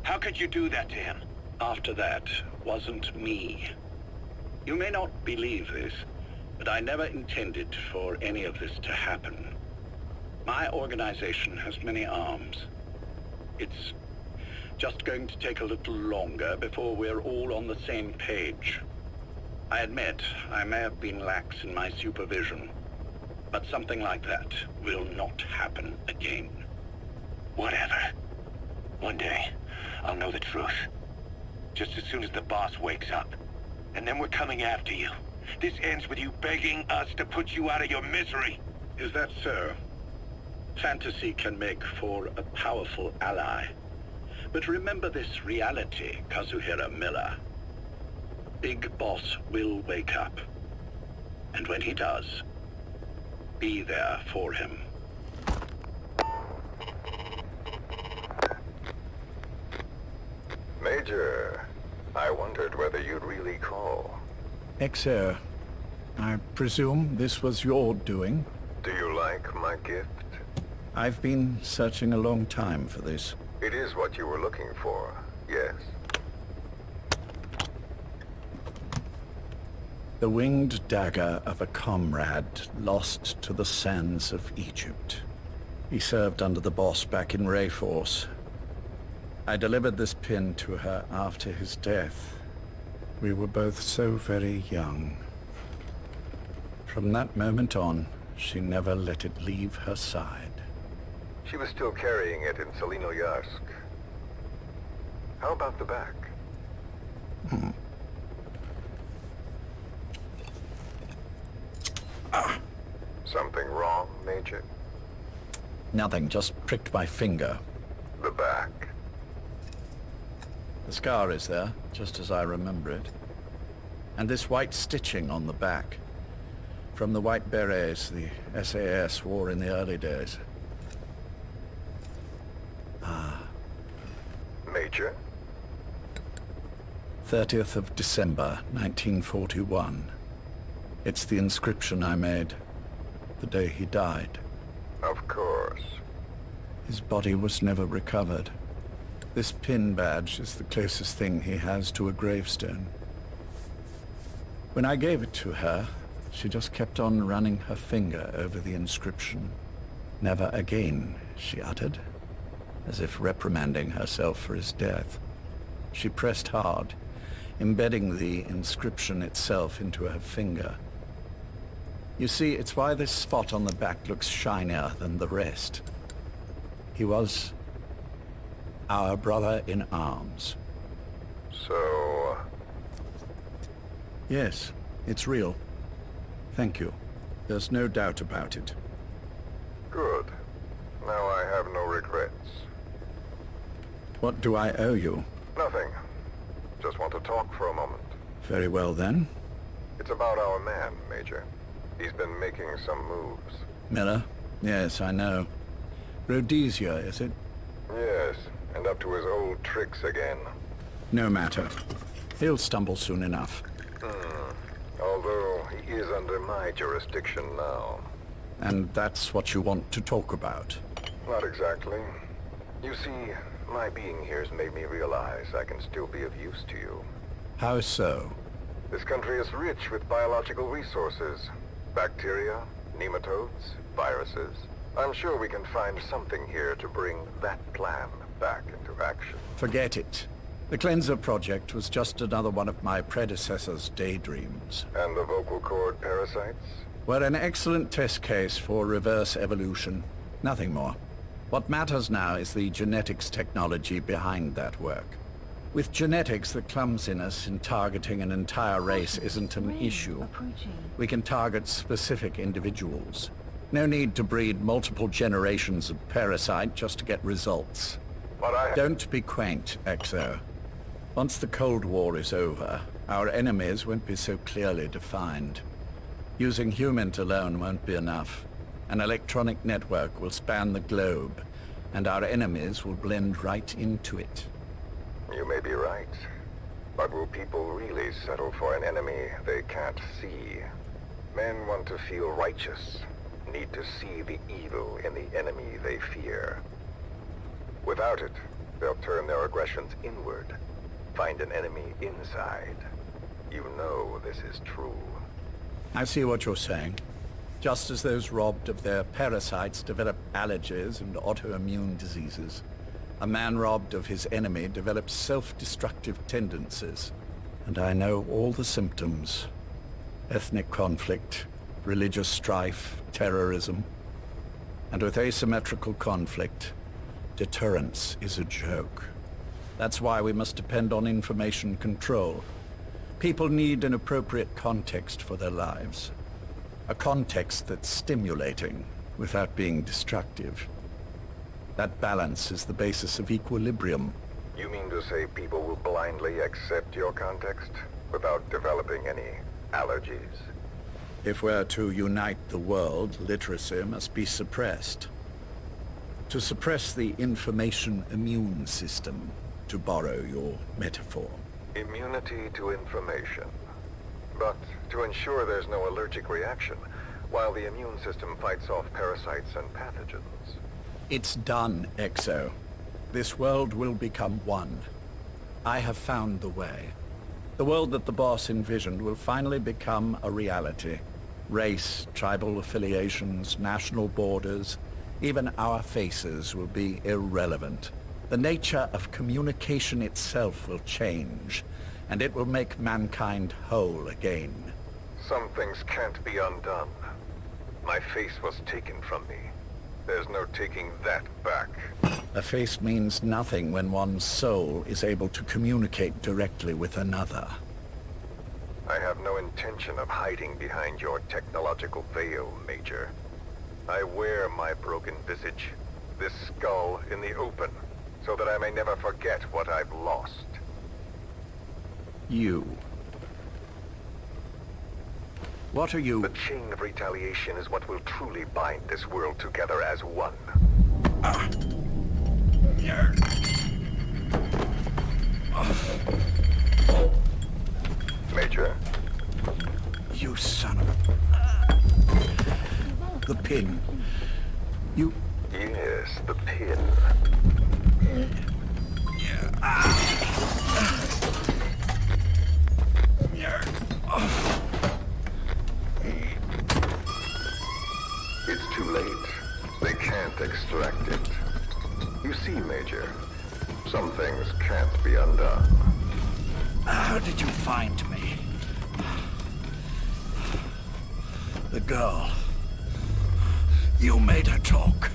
Speaker 13: how could you do that to him?
Speaker 14: After that wasn't me. You may not believe this, but I never intended for any of this to happen. My organization has many arms. It's just going to take a little longer before we're all on the same page. I admit I may have been lax in my supervision, but something like that will not happen again.
Speaker 13: Whatever. One day, I'll know the truth. Just as soon as the boss wakes up. And then we're coming after you. This ends with you begging us to put you out of your misery.
Speaker 14: Is that so? Fantasy can make for a powerful ally. But remember this reality, Kazuhira Miller. Big Boss will wake up. And when he does, be there for him.
Speaker 15: Major, I wondered whether you'd really call.
Speaker 14: Exer, I presume this was your doing?
Speaker 15: Do you like my gift?
Speaker 14: I've been searching a long time for this.
Speaker 15: It is what you were looking for, yes.
Speaker 14: The winged dagger of a comrade lost to the sands of Egypt. He served under the boss back in Rayforce. I delivered this pin to her after his death. We were both so very young. From that moment on, she never let it leave her side.
Speaker 15: She was still carrying it in Selinoyarsk. How about the back? Something wrong, Major?
Speaker 14: Nothing, just pricked my finger.
Speaker 15: The back.
Speaker 14: The scar is there, just as I remember it. And this white stitching on the back. From the White Berets the SAS wore in the early days.
Speaker 2: Major?
Speaker 14: 30th of December, 1941. It's the inscription I made the day he died.
Speaker 2: Of course.
Speaker 14: His body was never recovered. This pin badge is the closest thing he has to a gravestone. When I gave it to her, she just kept on running her finger over the inscription. Never again, she uttered, as if reprimanding herself for his death. She pressed hard, embedding the inscription itself into her finger. You see, it's why this spot on the back looks shinier than the rest. He was our brother in arms.
Speaker 2: So...
Speaker 14: Yes, it's real. Thank you. There's no doubt about it.
Speaker 2: Good. Now I have no regrets.
Speaker 14: What do I owe you?
Speaker 2: Nothing. Just want to talk for a moment.
Speaker 14: Very well, then.
Speaker 2: It's about our man, Major. He's been making some moves.
Speaker 14: Miller? Yes, I know. Rhodesia, is it?
Speaker 2: Yes, and up to his old tricks again.
Speaker 14: No matter. He'll stumble soon enough.
Speaker 2: Although he is under my jurisdiction now.
Speaker 14: And that's what you want to talk about?
Speaker 2: Not exactly. You see, my being here's made me realize I can still be of use to you.
Speaker 14: How so?
Speaker 2: This country is rich with biological resources. Bacteria, nematodes, viruses. I'm sure we can find something here to bring that plan back into action.
Speaker 14: Forget it. The Cleanser project was just another one of my predecessor's daydreams.
Speaker 2: And the vocal cord parasites?
Speaker 14: Were an excellent test case for reverse evolution. Nothing more. What matters now is the genetics technology behind that work. With genetics, the clumsiness in targeting an entire race isn't an issue. We can target specific individuals. No need to breed multiple generations of parasite just to get results.
Speaker 2: But
Speaker 14: Don't be quaint, Exo. Once the Cold War is over, our enemies won't be so clearly defined. Using humans alone won't be enough. An electronic network will span the globe, and our enemies will blend right into it.
Speaker 2: You may be right. But will people really settle for an enemy they can't see? Men want to feel righteous, need to see the evil in the enemy they fear. Without it, they'll turn their aggressions inward, find an enemy inside. You know this is true.
Speaker 14: I see what you're saying. Just as those robbed of their parasites develop allergies and autoimmune diseases, a man robbed of his enemy develops self-destructive tendencies. And I know all the symptoms. Ethnic conflict, religious strife, terrorism. And with asymmetrical conflict, deterrence is a joke. That's why we must depend on information control. People need an appropriate context for their lives. A context that's stimulating without being destructive. That balance is the basis of equilibrium.
Speaker 2: You mean to say people will blindly accept your context without developing any allergies?
Speaker 14: If we're to unite the world, literacy must be suppressed. To suppress the information immune system, to borrow your metaphor.
Speaker 2: Immunity to information. But to ensure there's no allergic reaction, while the immune system fights off parasites and pathogens.
Speaker 14: It's done, Exo. This world will become one. I have found the way. The world that the boss envisioned will finally become a reality. Race, tribal affiliations, national borders, even our faces will be irrelevant. The nature of communication itself will change, and it will make mankind whole again.
Speaker 2: Some things can't be undone. My face was taken from me. There's no taking that back.
Speaker 14: A face means nothing when one's soul is able to communicate directly with another.
Speaker 2: I have no intention of hiding behind your technological veil, Major. I wear my broken visage, this skull, in the open, so that I may never forget what I've lost.
Speaker 14: You. What are you?
Speaker 18: The chain of retaliation is what will truly bind this world together as one. Major.
Speaker 14: You son of a... The pin. You...
Speaker 18: Yes, the pin.
Speaker 2: It's too late. They can't extract it. You see, Major, some things can't be undone.
Speaker 14: How did you find me? The girl. You made her talk.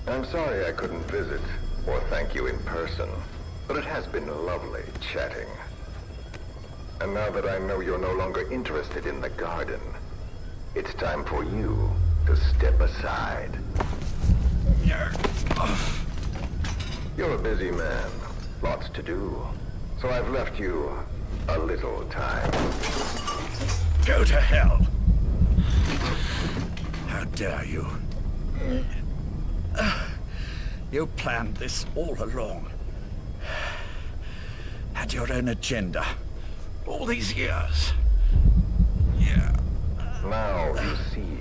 Speaker 2: I'm sorry I couldn't visit or thank you in person, but it has been lovely chatting. And now that I know you're no longer interested in the garden, it's time for you to step aside. You're a busy man, lots to do, so I've left you a little time.
Speaker 14: Go to hell! How dare you? You planned this all along. Had your own agenda. All these years.
Speaker 2: Now you see,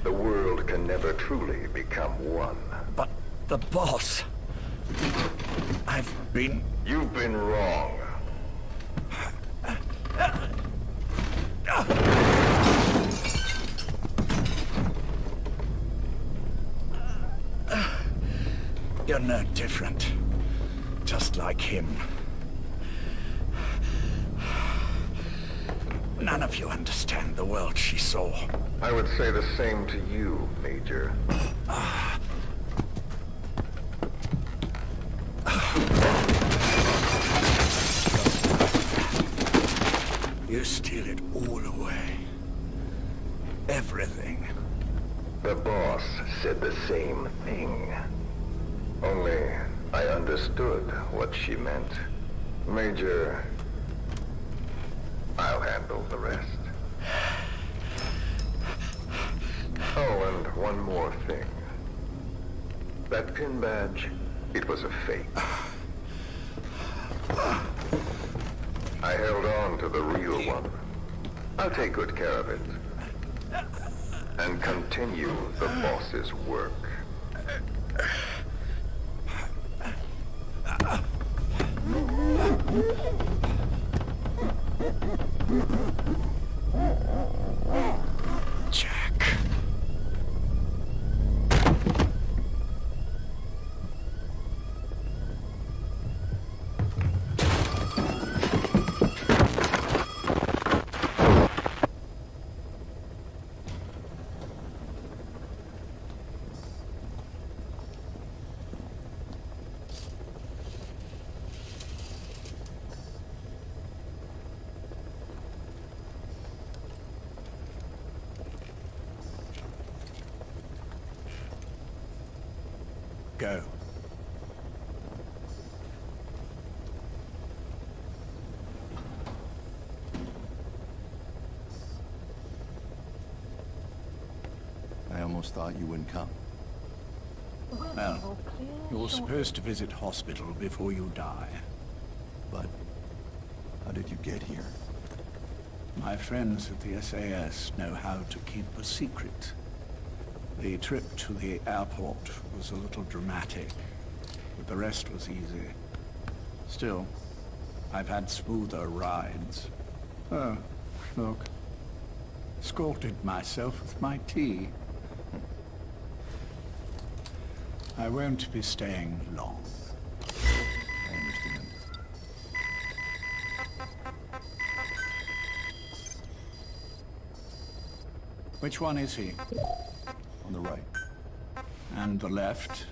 Speaker 2: the world can never truly become one.
Speaker 14: But the boss...
Speaker 2: You've been wrong.
Speaker 14: You're no different. Just like him. None of you understand the world she saw.
Speaker 2: I would say the same to you, Major.
Speaker 14: You steal it all away. Everything.
Speaker 2: The boss said the same thing. Only I understood what she meant. Major, I'll handle the rest. Oh, and one more thing. That pin badge, it was a fake. I held on to the real one. I'll take good care of it. And continue the boss's work.
Speaker 14: Jack. Go.
Speaker 9: I almost thought you wouldn't come.
Speaker 14: Well, you're supposed to visit hospital before you die.
Speaker 9: But how did you get here?
Speaker 14: My friends at the SAS know how to keep a secret. The trip to the airport was a little dramatic, but the rest was easy. Still, I've had smoother rides. Oh, look. Escorted myself with my tea. I won't be staying long.
Speaker 9: I understand.
Speaker 14: Which one is he?
Speaker 9: On the right.
Speaker 14: And the left?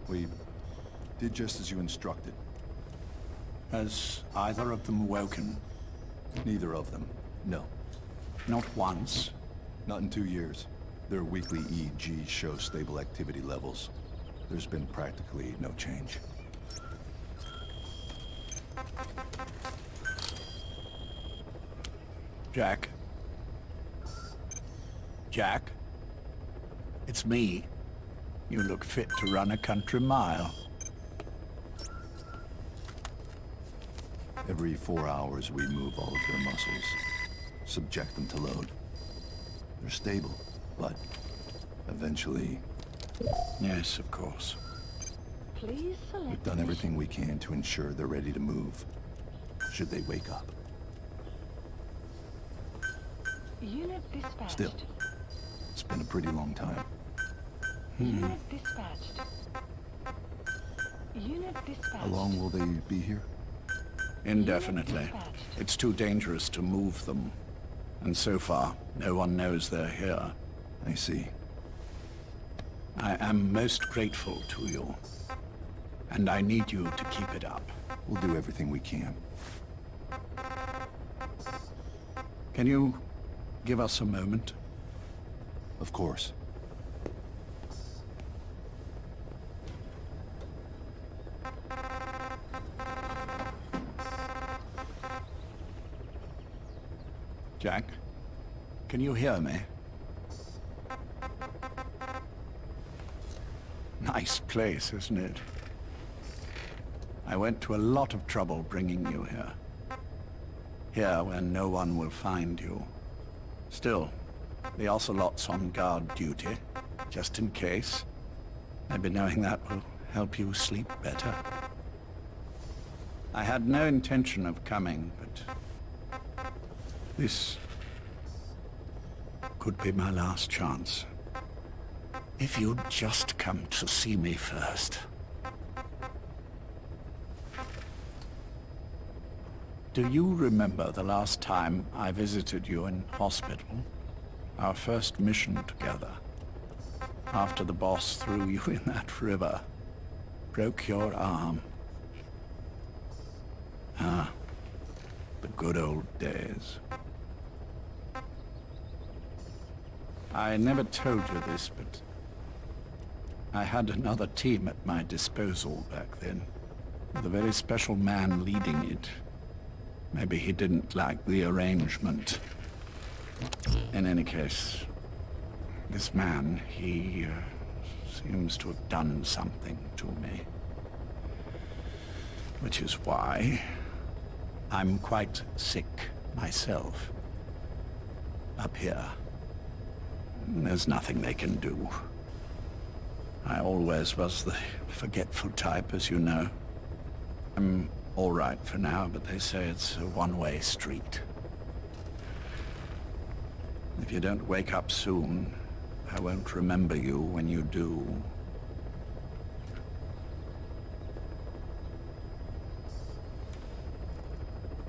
Speaker 9: We did just as you instructed.
Speaker 14: Has either of them woken?
Speaker 9: Neither of them, no.
Speaker 14: Not once?
Speaker 9: Not in 2 years. Their weekly EEGs show stable activity levels. There's been practically no change.
Speaker 14: Jack, Jack? It's me. You look fit to run a country mile.
Speaker 9: Every 4 hours, we move all of their muscles, subject them to load. They're stable, but eventually...
Speaker 14: Yes, of course.
Speaker 6: Please select.
Speaker 9: We've done everything we can to ensure they're ready to move, should they wake up.
Speaker 6: Unit dispatched.
Speaker 9: Still, it's been a pretty long time.
Speaker 6: Unit dispatched. Unit dispatched.
Speaker 9: How long will they be here?
Speaker 14: Indefinitely. It's too dangerous to move them. And so far, no one knows they're here.
Speaker 9: I see.
Speaker 14: I am most grateful to you. And I need you to keep it up.
Speaker 9: We'll do everything we can.
Speaker 14: Can you give us a moment?
Speaker 9: Of course.
Speaker 14: Jack, can you hear me? Nice place, isn't it? I went to a lot of trouble bringing you here. Here where no one will find you. Still, the Ocelot's on guard duty, just in case. Maybe knowing that will help you sleep better. I had no intention of coming, but this could be my last chance. If you'd just come to see me first. Do you remember the last time I visited you in hospital? Our first mission together. After the boss threw you in that river. Broke your arm. Ah, the good old days. I never told you this, but I had another team at my disposal back then, with a very special man leading it. Maybe he didn't like the arrangement. In any case, this man, he seems to have done something to me. Which is why I'm quite sick myself. Up here. There's nothing they can do. I always was the forgetful type, as you know. I'm all right for now, but they say it's a one-way street. If you don't wake up soon, I won't remember you when you do.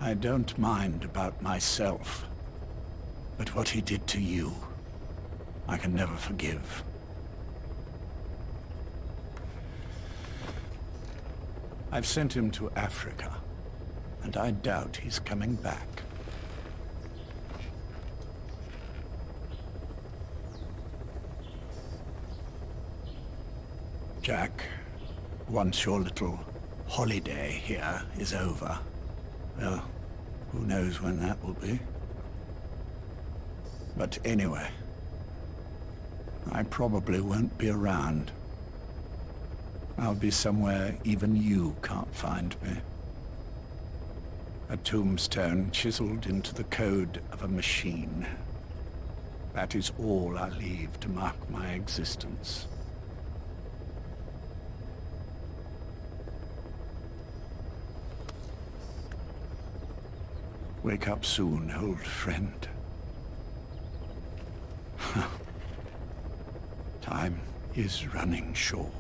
Speaker 14: I don't mind about myself, but what he did to you, I can never forgive. I've sent him to Africa, and I doubt he's coming back. Jack, once your little holiday here is over, well, who knows when that will be. But anyway, I probably won't be around. I'll be somewhere even you can't find me. A tombstone chiseled into the code of a machine. That is all I leave to mark my existence. Wake up soon, old friend. Time is running short.